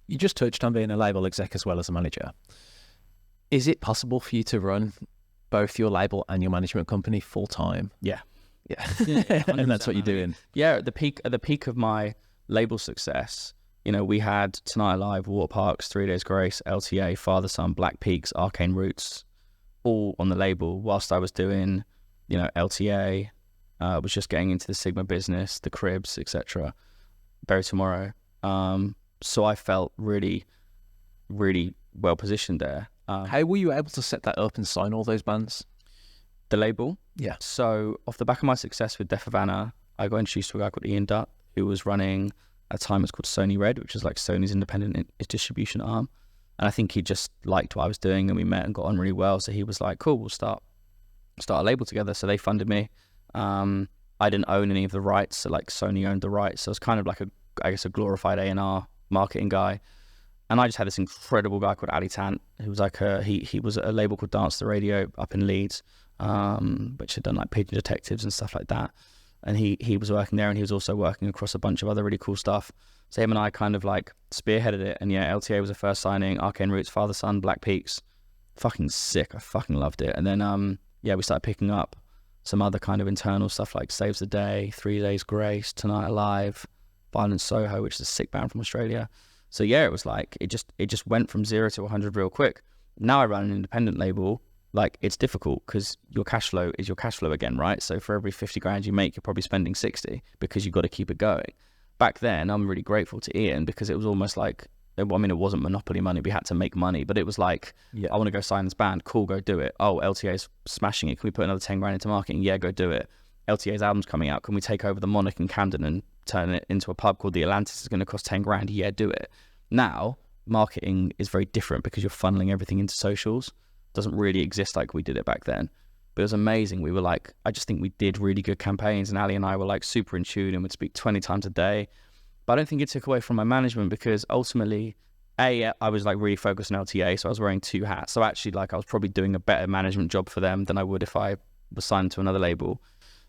You just touched on being a label exec as well as a manager. Is it possible for you to run both your label and your management company full time?
Yeah.
And that's what you're doing.
Yeah, at the peak of my label success, you know, we had Tonight Alive, Water Parks, 3 Days Grace, LTA, Father Son, Black Peaks, Arcane Roots, all on the label, whilst I was doing, you know, LTA, was just getting into the Sigma business, the Cribs, etc. Bury Tomorrow. So I felt really, really well positioned there.
How were you able to set that up and sign all those bands?
The label?
Yeah.
So off the back of my success with Deaf Havana, I got introduced to a guy called Ian Dutt, who was running, at the time it's called Sony Red, which is like Sony's independent distribution arm. And I think he just liked what I was doing, and we met and got on really well. So he was like, cool, we'll start a label together. So they funded me. I didn't own any of the rights, so like Sony owned the rights. So it was kind of like a glorified A&R marketing guy. And I just had this incredible guy called Ali Tant, who was like he was at a label called Dance the Radio up in Leeds, which had done like Pigeon Detectives and stuff like that. And he was working there, and he was also working across a bunch of other really cool stuff. So him and I kind of like spearheaded it. And yeah, LTA was the first signing, Arcane Roots, Father Son, Black Peaks. Fucking sick. I fucking loved it. And then we started picking up some other kind of internal stuff like Saves the Day, 3 Days Grace, Tonight Alive, Violent Soho, which is a sick band from Australia. So yeah, it was like it just went from 0 to 100 real quick. Now I run an independent label. Like, it's difficult because your cash flow is your cash flow again, right? So for every 50 grand you make, you're probably spending 60 because you've got to keep it going. Back then, I'm really grateful to Ian, because it was almost like, I mean, it wasn't monopoly money. We had to make money, but it was like, yeah, I want to go sign this band. Cool, go do it. Oh, LTA's smashing it. Can we put another 10 grand into marketing? Yeah, go do it. LTA's album's coming out. Can we take over the Monarch in Camden and turn it into a pub called the Atlantis? It's going to cost 10 grand. Yeah, do it. Now, marketing is very different because you're funneling everything into socials. Doesn't really exist like we did it back then. But it was amazing. We were like, I just think we did really good campaigns, and Ali and I were like super in tune and would speak 20 times a day. But I don't think it took away from my management, because ultimately, I was like really focused on LTA, so I was wearing two hats. So actually, like, I was probably doing a better management job for them than I would if I was signed to another label.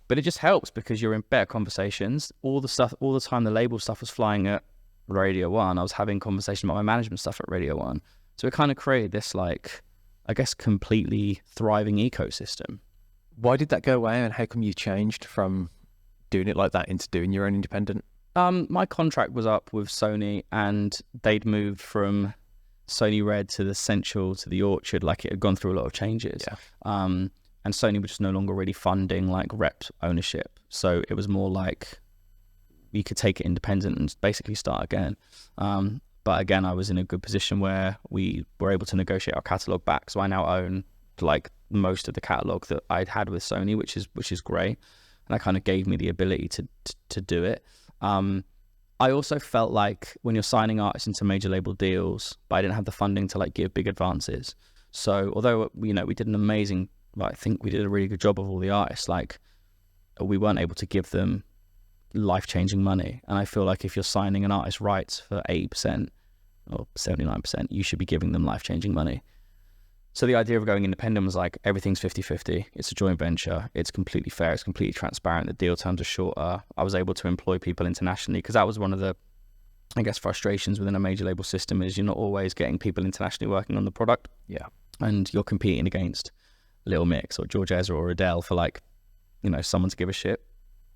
But it just helps because you're in better conversations. All the time the label stuff was flying at Radio 1, I was having conversations about my management stuff at Radio 1. So it kind of created this, like, I guess, completely thriving ecosystem.
Why did that go away, and how come you changed from doing it like that into doing your own independent?
My contract was up with Sony, and they'd moved from Sony Red to the Central to the Orchard. Like, it had gone through a lot of changes.
Yeah.
and Sony were just no longer really funding like rep ownership. So it was more like you could take it independent and basically start again. But again, I was in a good position where we were able to negotiate our catalog back. So I now own like most of the catalog that I'd had with Sony, which is great. And that kind of gave me the ability to do it. I also felt like when you're signing artists into major label deals, but I didn't have the funding to like give big advances. So although, you know, we did an amazing, I think we did a really good job of all the artists, like we weren't able to give them life-changing money. And I feel like if you're signing an artist rights for 80% or 79%, you should be giving them life-changing money. So the idea of going independent was like, everything's 50-50. It's a joint venture. It's completely fair. It's completely transparent. The deal terms are shorter. I was able to employ people internationally because that was one of the, I guess, frustrations within a major label system is you're not always getting people internationally working on the product.
Yeah.
And you're competing against Little Mix or George Ezra or Adele for like, you know, someone to give a shit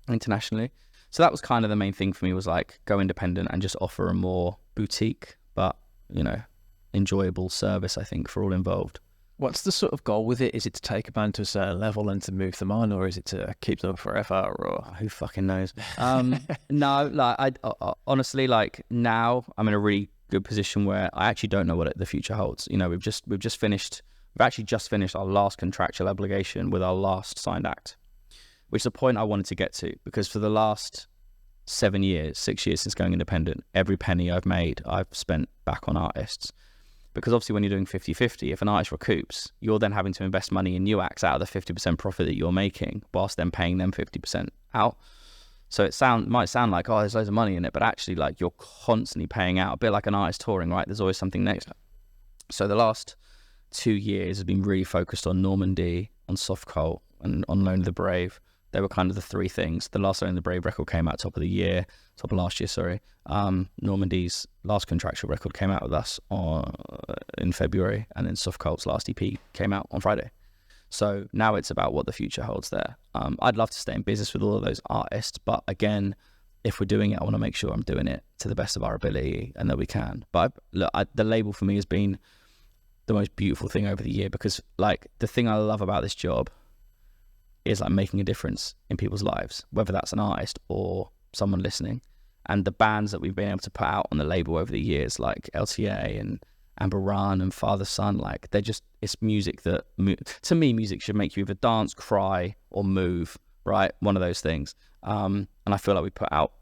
internationally. So that was kind of the main thing for me, was like go independent and just offer a more boutique, but, you know, enjoyable service, I think, for all involved.
What's the sort of goal with it? Is it to take a band to a certain level and to move them on, or is it to keep them forever? Or
who fucking knows? No, like I honestly, like now I'm in a really good position where I actually don't know what the future holds. You know, we've actually just finished our last contractual obligation with our last signed act, which is a point I wanted to get to, because for the last 6 years since going independent, every penny I've made, I've spent back on artists. Because obviously when you're doing 50-50, if an artist recoups, you're then having to invest money in new acts out of the 50% profit that you're making, whilst then paying them 50% out. So it might sound like, oh, there's loads of money in it, but actually like you're constantly paying out, a bit like an artist touring, right? There's always something next. So the last 2 years have been really focused on Normandy, on Soft Cult, and on Loan of the Brave. They were kind of the three things. The last Loan of the Brave record came out top of last year, sorry. Normandy's last contractual record came out with us in February, and then Soft Cult's last EP came out on Friday. So now it's about what the future holds there. I'd love to stay in business with all of those artists, but again, if we're doing it, I want to make sure I'm doing it to the best of our ability and that we can. But the label for me has been the most beautiful thing over the year, because like the thing I love about this job is like making a difference in people's lives, whether that's an artist or someone listening. And the bands that we've been able to put out on the label over the years, like LTA and Amber Run and Father Son, like it's music that, to me, music should make you either dance, cry, or move, right? One of those things. And I feel like we put out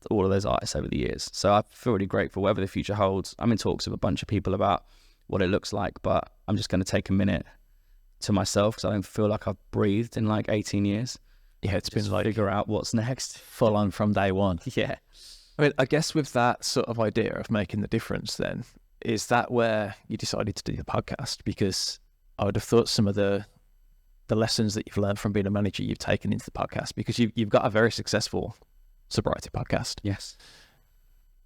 all of those artists over the years. So I feel really grateful, whatever the future holds. I'm in talks with a bunch of people about what it looks like, but I'm just going to take a minute to myself because I don't feel like I've breathed in like 18 years.
Yeah, it's been like
figure out what's next.
Full on from day one.
Yeah.
I mean, I guess with that sort of idea of making the difference then, is that where you decided to do the podcast? Because I would have thought some of the lessons that you've learned from being a manager, you've taken into the podcast, because you've got a very successful sobriety podcast.
Yes.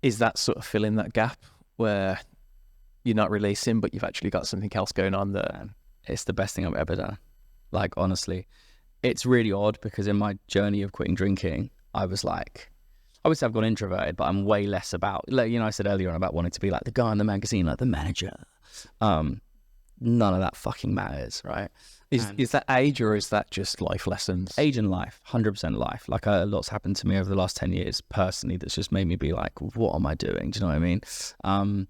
Is that sort of filling that gap where you're not releasing, but you've actually got something else going on there?
It's the best thing I've ever done. Like, honestly, it's really odd because in my journey of quitting drinking, I was like, obviously I've gone introverted, but I'm way less about, like, you know, I said earlier on about wanting to be like the guy in the magazine, like the manager. None of that fucking matters, right?
Is that age, or is that just life lessons?
Age and life, 100% life. Like a lot's happened to me over the last 10 years personally that's just made me be like, what am I doing? Do you know what I mean?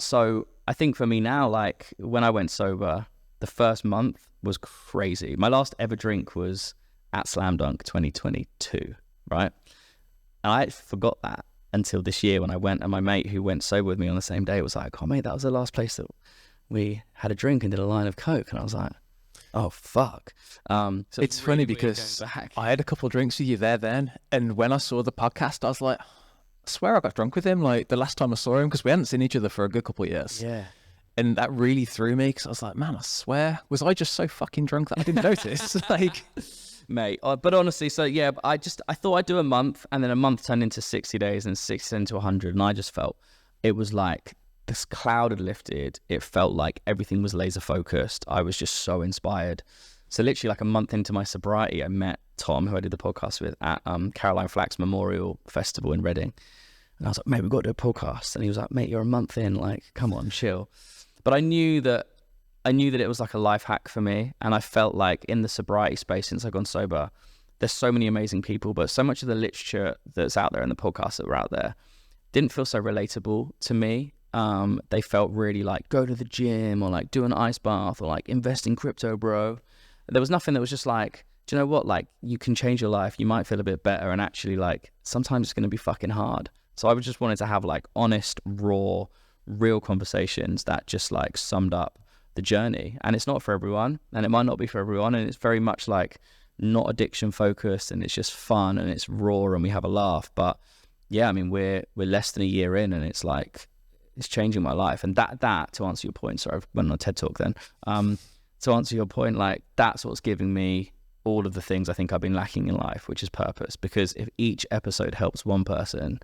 So I think for me now, like when I went sober, the first month was crazy. My last ever drink was at Slam Dunk 2022, right? And I forgot that until this year when I went, and my mate who went sober with me on the same day was like, oh mate, that was the last place that we had a drink and did a line of Coke. And I was like, oh fuck. So
it's really funny because I had a couple of drinks with you there then, and when I saw the podcast, I was like, I swear I got drunk with him like the last time I saw him, because we hadn't seen each other for a good couple of years.
Yeah.
And that really threw me, because I was like, man, I swear, was I just so fucking drunk that I didn't notice? Like,
mate, but honestly, so yeah, I thought I'd do a month, and then a month turned into 60 days and 60 into 100, and I just felt it was like this cloud had lifted. It felt like everything was laser focused. I was just so inspired. So literally like a month into my sobriety, I met Tom, who I did the podcast with, at Caroline Flack's Memorial Festival in Reading. And I was like, mate, we've got to do a podcast. And he was like, mate, you're a month in, like, come on, chill. But I knew that I knew that it was like a life hack for me. And I felt like in the sobriety space since I've gone sober, there's so many amazing people, but so much of the literature that's out there and the podcasts that were out there didn't feel so relatable to me. They felt really like go to the gym or like do an ice bath or like invest in crypto, bro. There was nothing that was just like, do you know what? Like you can change your life. You might feel a bit better. And actually like sometimes it's going to be fucking hard. So I just wanted to have like honest, raw, real conversations that just like summed up the journey. And it's not for everyone and it might not be for everyone. And it's very much like not addiction focused and it's just fun and it's raw and we have a laugh. But yeah, I mean, we're less than a year in and it's like, it's changing my life. And that to answer your point, sorry, I went on a TED talk then. To answer your point, like that's what's giving me all of the things I think I've been lacking in life, which is purpose. Because if each episode helps one person,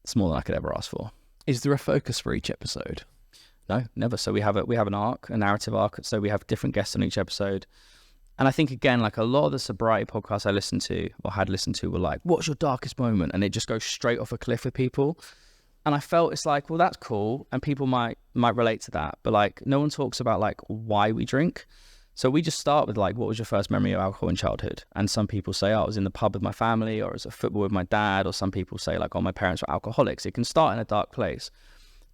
it's more than I could ever ask for.
Is there a focus for each episode?
No, never. So we have an arc, a narrative arc. So we have different guests on each episode. And I think, again, like a lot of the sobriety podcasts I listened to or had listened to were like, what's your darkest moment? And it just goes straight off a cliff with people. And I felt it's like, well, that's cool. And people might relate to that. But like, no one talks about like why we drink. So we just start with like, what was your first memory of alcohol in childhood? And some people say, oh, I was in the pub with my family, or I was at football with my dad. Or some people say like, oh, my parents were alcoholics. It can start in a dark place.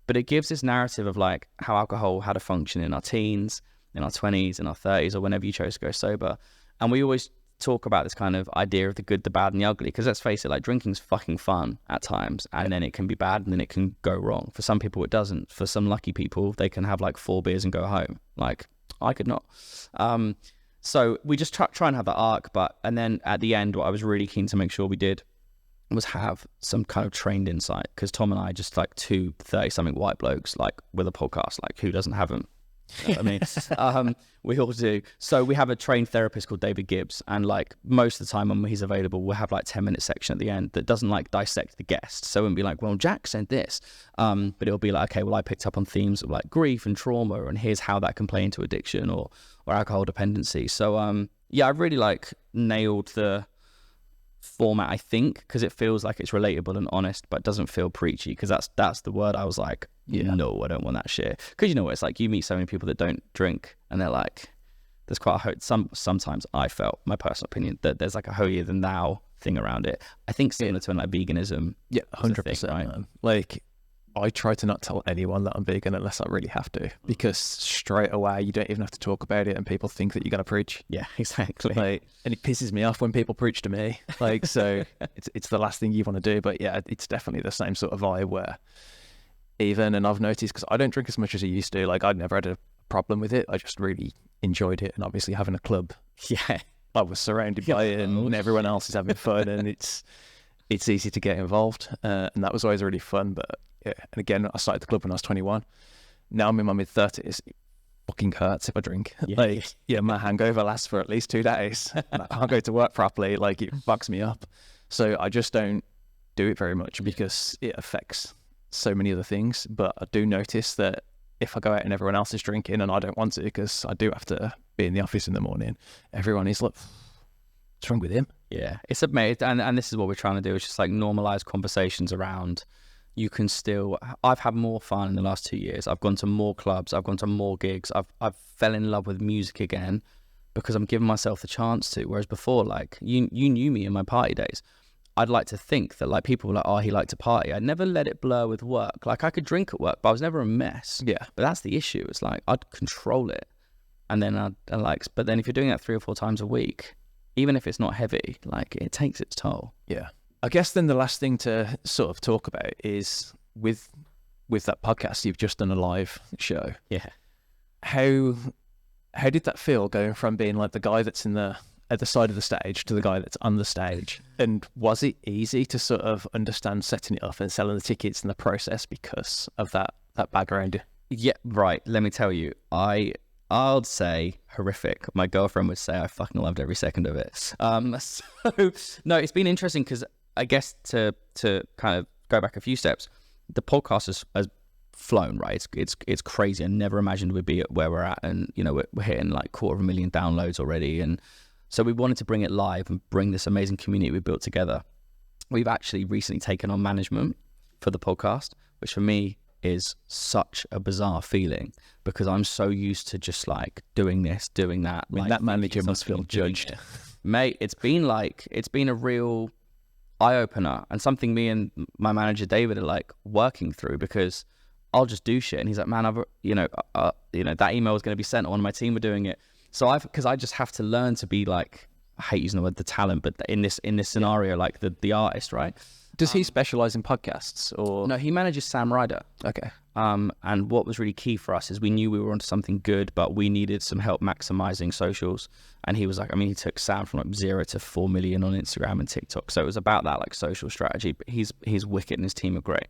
But it gives this narrative of like how alcohol had a function in our teens, in our 20s, in our 30s, or whenever you chose to go sober. And we always talk about this kind of idea of the good, the bad, and the ugly, because let's face it, like drinking's fucking fun at times, and then it can be bad, and then it can go wrong. For some people, it doesn't. For some lucky people, they can have like 4 beers and go home. Like I could not. So we just try and have that arc, and then at the end, what I was really keen to make sure we did was have some kind of trained insight, because Tom and I just like 2 30-something white blokes, like with a podcast, like who doesn't have them? You know what I mean? We all do. So we have a trained therapist called David Gibbs, and like most of the time when he's available, we'll have like 10-minute section at the end that doesn't like dissect the guest. So it won't be like, well, Jack said this, but it'll be like, okay, well, I picked up on themes of like grief and trauma, and here's how that can play into addiction or alcohol dependency. So yeah, I really like nailed the format, I think, because it feels like it's relatable and honest, but doesn't feel preachy, because that's the word I was like, no, I don't want that shit. Because you know what it's like, you meet so many people that don't drink and they're like, there's quite a sometimes I felt, my personal opinion, that there's like a holier than thou thing around it. I think similar to like veganism.
Yeah, 100%,
thing, right?
man. Like I try to not tell anyone that I'm vegan unless I really have to, because straight away you don't even have to talk about it and people think that you're going to preach.
Yeah, exactly.
Like, and it pisses me off when people preach to me. Like, so it's the last thing you want to do. But yeah, it's definitely the same sort of vibe where and I've noticed, because I don't drink as much as I used to, like I'd never had a problem with it. I just really enjoyed it. And obviously having a club,
yeah,
I was surrounded by it and everyone else is having fun and it's easy to get involved. And that was always really fun. But yeah, and again, I started the club when I was 21. Now I'm in my mid-30s. It fucking hurts if I drink. Yeah. My hangover lasts for at least 2 days. And I can't go to work properly. Like, it fucks me up. So I just don't do it very much because it affects so many other things. But I do notice that if I go out and everyone else is drinking and I don't want to, because I do have to be in the office in the morning, everyone is like, what's wrong with him?
Yeah, it's amazing. And this is what we're trying to do. It's just like normalize conversations around, you can still, I've had more fun in the last 2 years. I've gone to more clubs. I've gone to more gigs. I've fell in love with music again because I'm giving myself the chance to. Whereas before, like you knew me in my party days. I'd like to think that like people were like, oh, he liked to party. I never let it blur with work. Like I could drink at work, but I was never a mess.
Yeah.
But that's the issue. It's like I'd control it. And then but then if you're doing that 3 or 4 times a week, even if it's not heavy, like it takes its toll.
Yeah. I guess then the last thing to sort of talk about is with that podcast, you've just done a live show.
Yeah.
How did that feel, going from being like the guy that's at the side of the stage to the guy that's on the stage? And was it easy to sort of understand setting it up and selling the tickets and the process because of that background?
Yeah, right. Let me tell you, I'll say horrific. My girlfriend would say I fucking loved every second of it. So no, it's been interesting because I guess to kind of go back a few steps, the podcast has flown, right? It's crazy. I never imagined we'd be at where we're at, and you know we're hitting like 250,000 downloads already, and so we wanted to bring it live and bring this amazing community we built together. We've actually recently taken on management for the podcast, which for me is such a bizarre feeling because I'm so used to just like doing this, doing that.
I mean, that manager must feel judged.
Mate, it's been a real eye-opener and something me and my manager David are like working through, because I'll just do shit and he's like, man, that email was going to be sent, or one of my team were doing it. So because I just have to learn to be like, I hate using the word the talent, but in this scenario, like the artist, right?
Does he specialize in podcasts or?
No, he manages Sam Ryder.
Okay.
And what was really key for us is we knew we were onto something good, but we needed some help maximizing socials. And he was like, he took Sam from like 0 to 4 million on Instagram and TikTok. So it was about that like social strategy, but he's wicked and his team are great.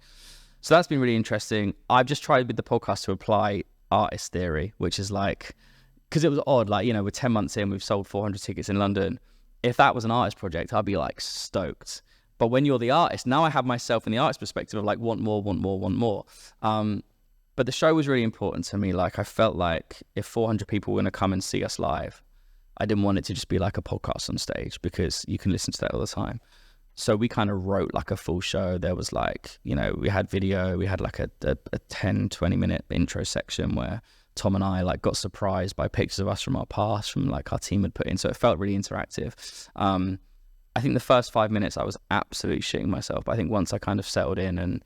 So that's been really interesting. I've just tried with the podcast to apply artist theory, which is like, because it was odd, like, we're 10 months in, we've sold 400 tickets in London. If that was an artist project, I'd be like stoked. But when you're the artist, now I have myself in the artist perspective of like, want more. But the show was really important to me. Like, I felt like if 400 people were going to come and see us live, I didn't want it to just be like a podcast on stage, because you can listen to that all the time. So we kind of wrote like a full show. There was like, we had video, we had like a 10, 20 minute intro section where Tom and I like got surprised by pictures of us from our past, from like our team had put in. So it felt really interactive. I think the first 5 minutes I was absolutely shitting myself. But I think once I kind of settled in and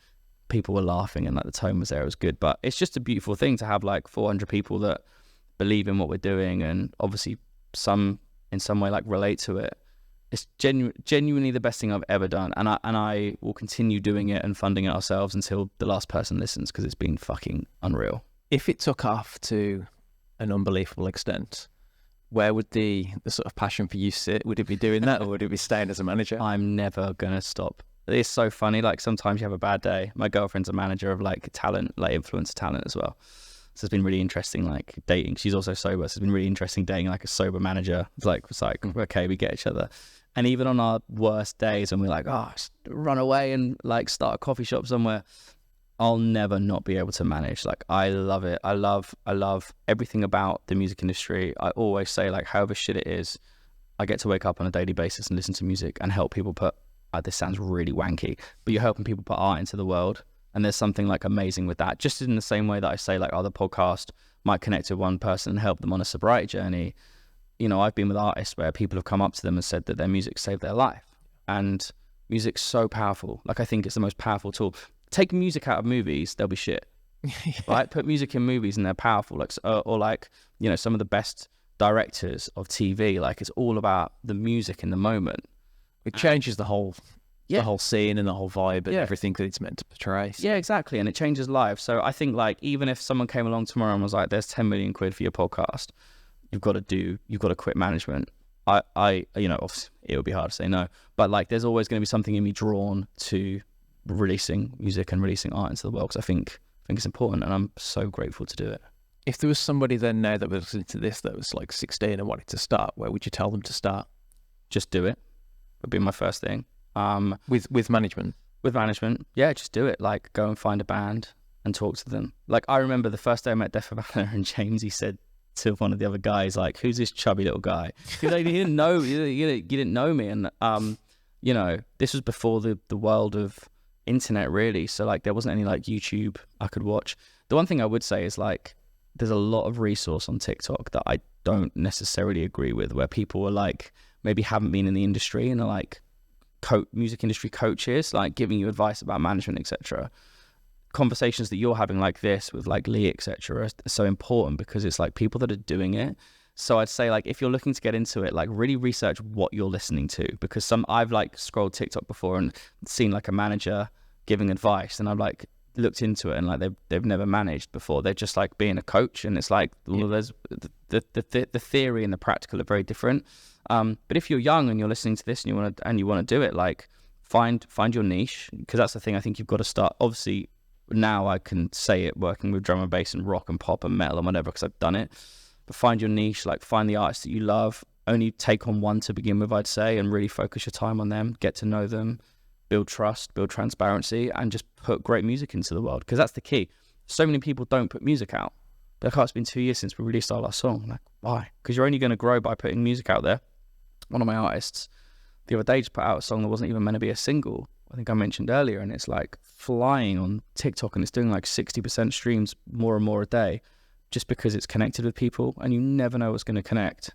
people were laughing and like the tone was there, it was good. But it's just a beautiful thing to have like 400 people that believe in what we're doing, and obviously some in some way like relate to it. It's genuinely the best thing I've ever done, and I will continue doing it and funding it ourselves until the last person listens, because it's been fucking unreal.
If it took off to an unbelievable extent, where would the sort of passion for you sit? Would it be doing that, or would it be staying as a manager?
I'm never gonna stop. It's so funny. Like, sometimes you have a bad day. My girlfriend's a manager of like talent, like influencer talent as well. So it's been really interesting, like dating. She's also sober, so it's been really interesting dating like a sober manager. It's like okay, we get each other. And even on our worst days when we're like, run away and like start a coffee shop somewhere, I'll never not be able to manage. Like, I love it. I love everything about the music industry. I always say, like, however shit it is, I get to wake up on a daily basis and listen to music and help people put, this sounds really wanky, but you're helping people put art into the world. And there's something like amazing with that. Just in the same way that I say like, the podcast might connect to one person and help them on a sobriety journey. I've been with artists where people have come up to them and said that their music saved their life. And music's so powerful. Like, I think it's the most powerful tool. Take music out of movies, they'll be shit. Right? Put music in movies and they're powerful. Like, or like, some of the best directors of TV, like, it's all about the music in the moment.
It changes the whole scene and the whole vibe and everything that it's meant to portray.
Yeah, exactly. And it changes lives. So I think like, even if someone came along tomorrow and was like, there's 10 million quid for your podcast, you've got to quit management. Obviously it would be hard to say no, but like, there's always going to be something in me drawn to releasing music and releasing art into the world, because I think it's important, and I'm so grateful to do it.
If there was somebody then now that was listening to this that was like 16 and wanted to start, where would you tell them to start?
Just do it. Would be my first thing.
With management? With management,
yeah, just do it. Like, go and find a band and talk to them. Like, I remember the first day I met Deaf Havana, and James, he said to one of the other guys, like, who's this chubby little guy? He didn't know, you didn't know me. And, this was before the world of internet, really. So, like, there wasn't any, like, YouTube I could watch. The one thing I would say is, like, there's a lot of resource on TikTok that I don't necessarily agree with, where people are, like, maybe haven't been in the industry and are, like, music industry coaches, like, giving you advice about management, etc. Conversations that you're having like this with like Lee, etc. are so important, because it's like people that are doing it. So I'd say, like, if you're looking to get into it, like, really research what you're listening to, because I've like scrolled TikTok before and seen like a manager giving advice, and I've like looked into it, and like they've never managed before. They're just like being a coach, and it's like, well, there's the theory and the practical are very different. But if you're young and you're listening to this and you want to do it, like, find your niche, because that's the thing. I think you've got to start. Obviously, now I can say it working with drum and bass and rock and pop and metal and whatever, because I've done it. But find your niche, like, find the artists that you love. Only take on one to begin with, I'd say, and really focus your time on them. Get to know them, build trust, build transparency, and just put great music into the world, because that's the key. So many people don't put music out. Like, it's been 2 years since we released our last song. Like, why? Because you're only going to grow by putting music out there. One of my artists the other day just put out a song that wasn't even meant to be a single. I think I mentioned earlier, and it's like flying on TikTok, and it's doing like 60% streams more and more a day, just because it's connected with people, and you never know what's going to connect.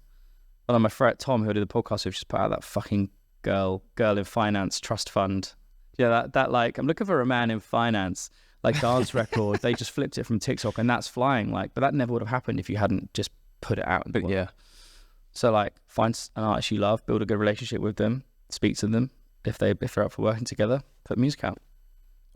One of my friend Tom, who I did the podcast with, just put out that fucking girl in finance trust fund. Yeah, that like, I'm looking for a man in finance, like dance record. They just flipped it from TikTok, and that's flying. Like, but that never would have happened if you hadn't just put it out.
But yeah.
So like, find an artist you love, build a good relationship with them, speak to them. If they're up for working together, put music out.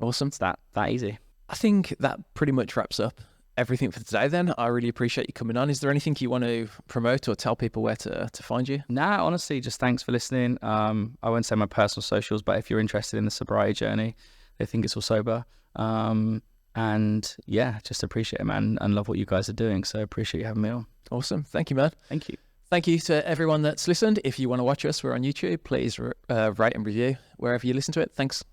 Awesome.
It's that easy.
I think that pretty much wraps up everything for today then. I really appreciate you coming on. Is there anything you want to promote or tell people where to find you?
Nah, honestly, just thanks for listening. I won't say my personal socials, but if you're interested in the sobriety journey, they think it's all sober. And yeah, just appreciate it, man, and love what you guys are doing. So appreciate you having me on.
Awesome. Thank you, man.
Thank you.
Thank you to everyone that's listened. If you want to watch us, we're on YouTube. Please rate and review wherever you listen to it. Thanks.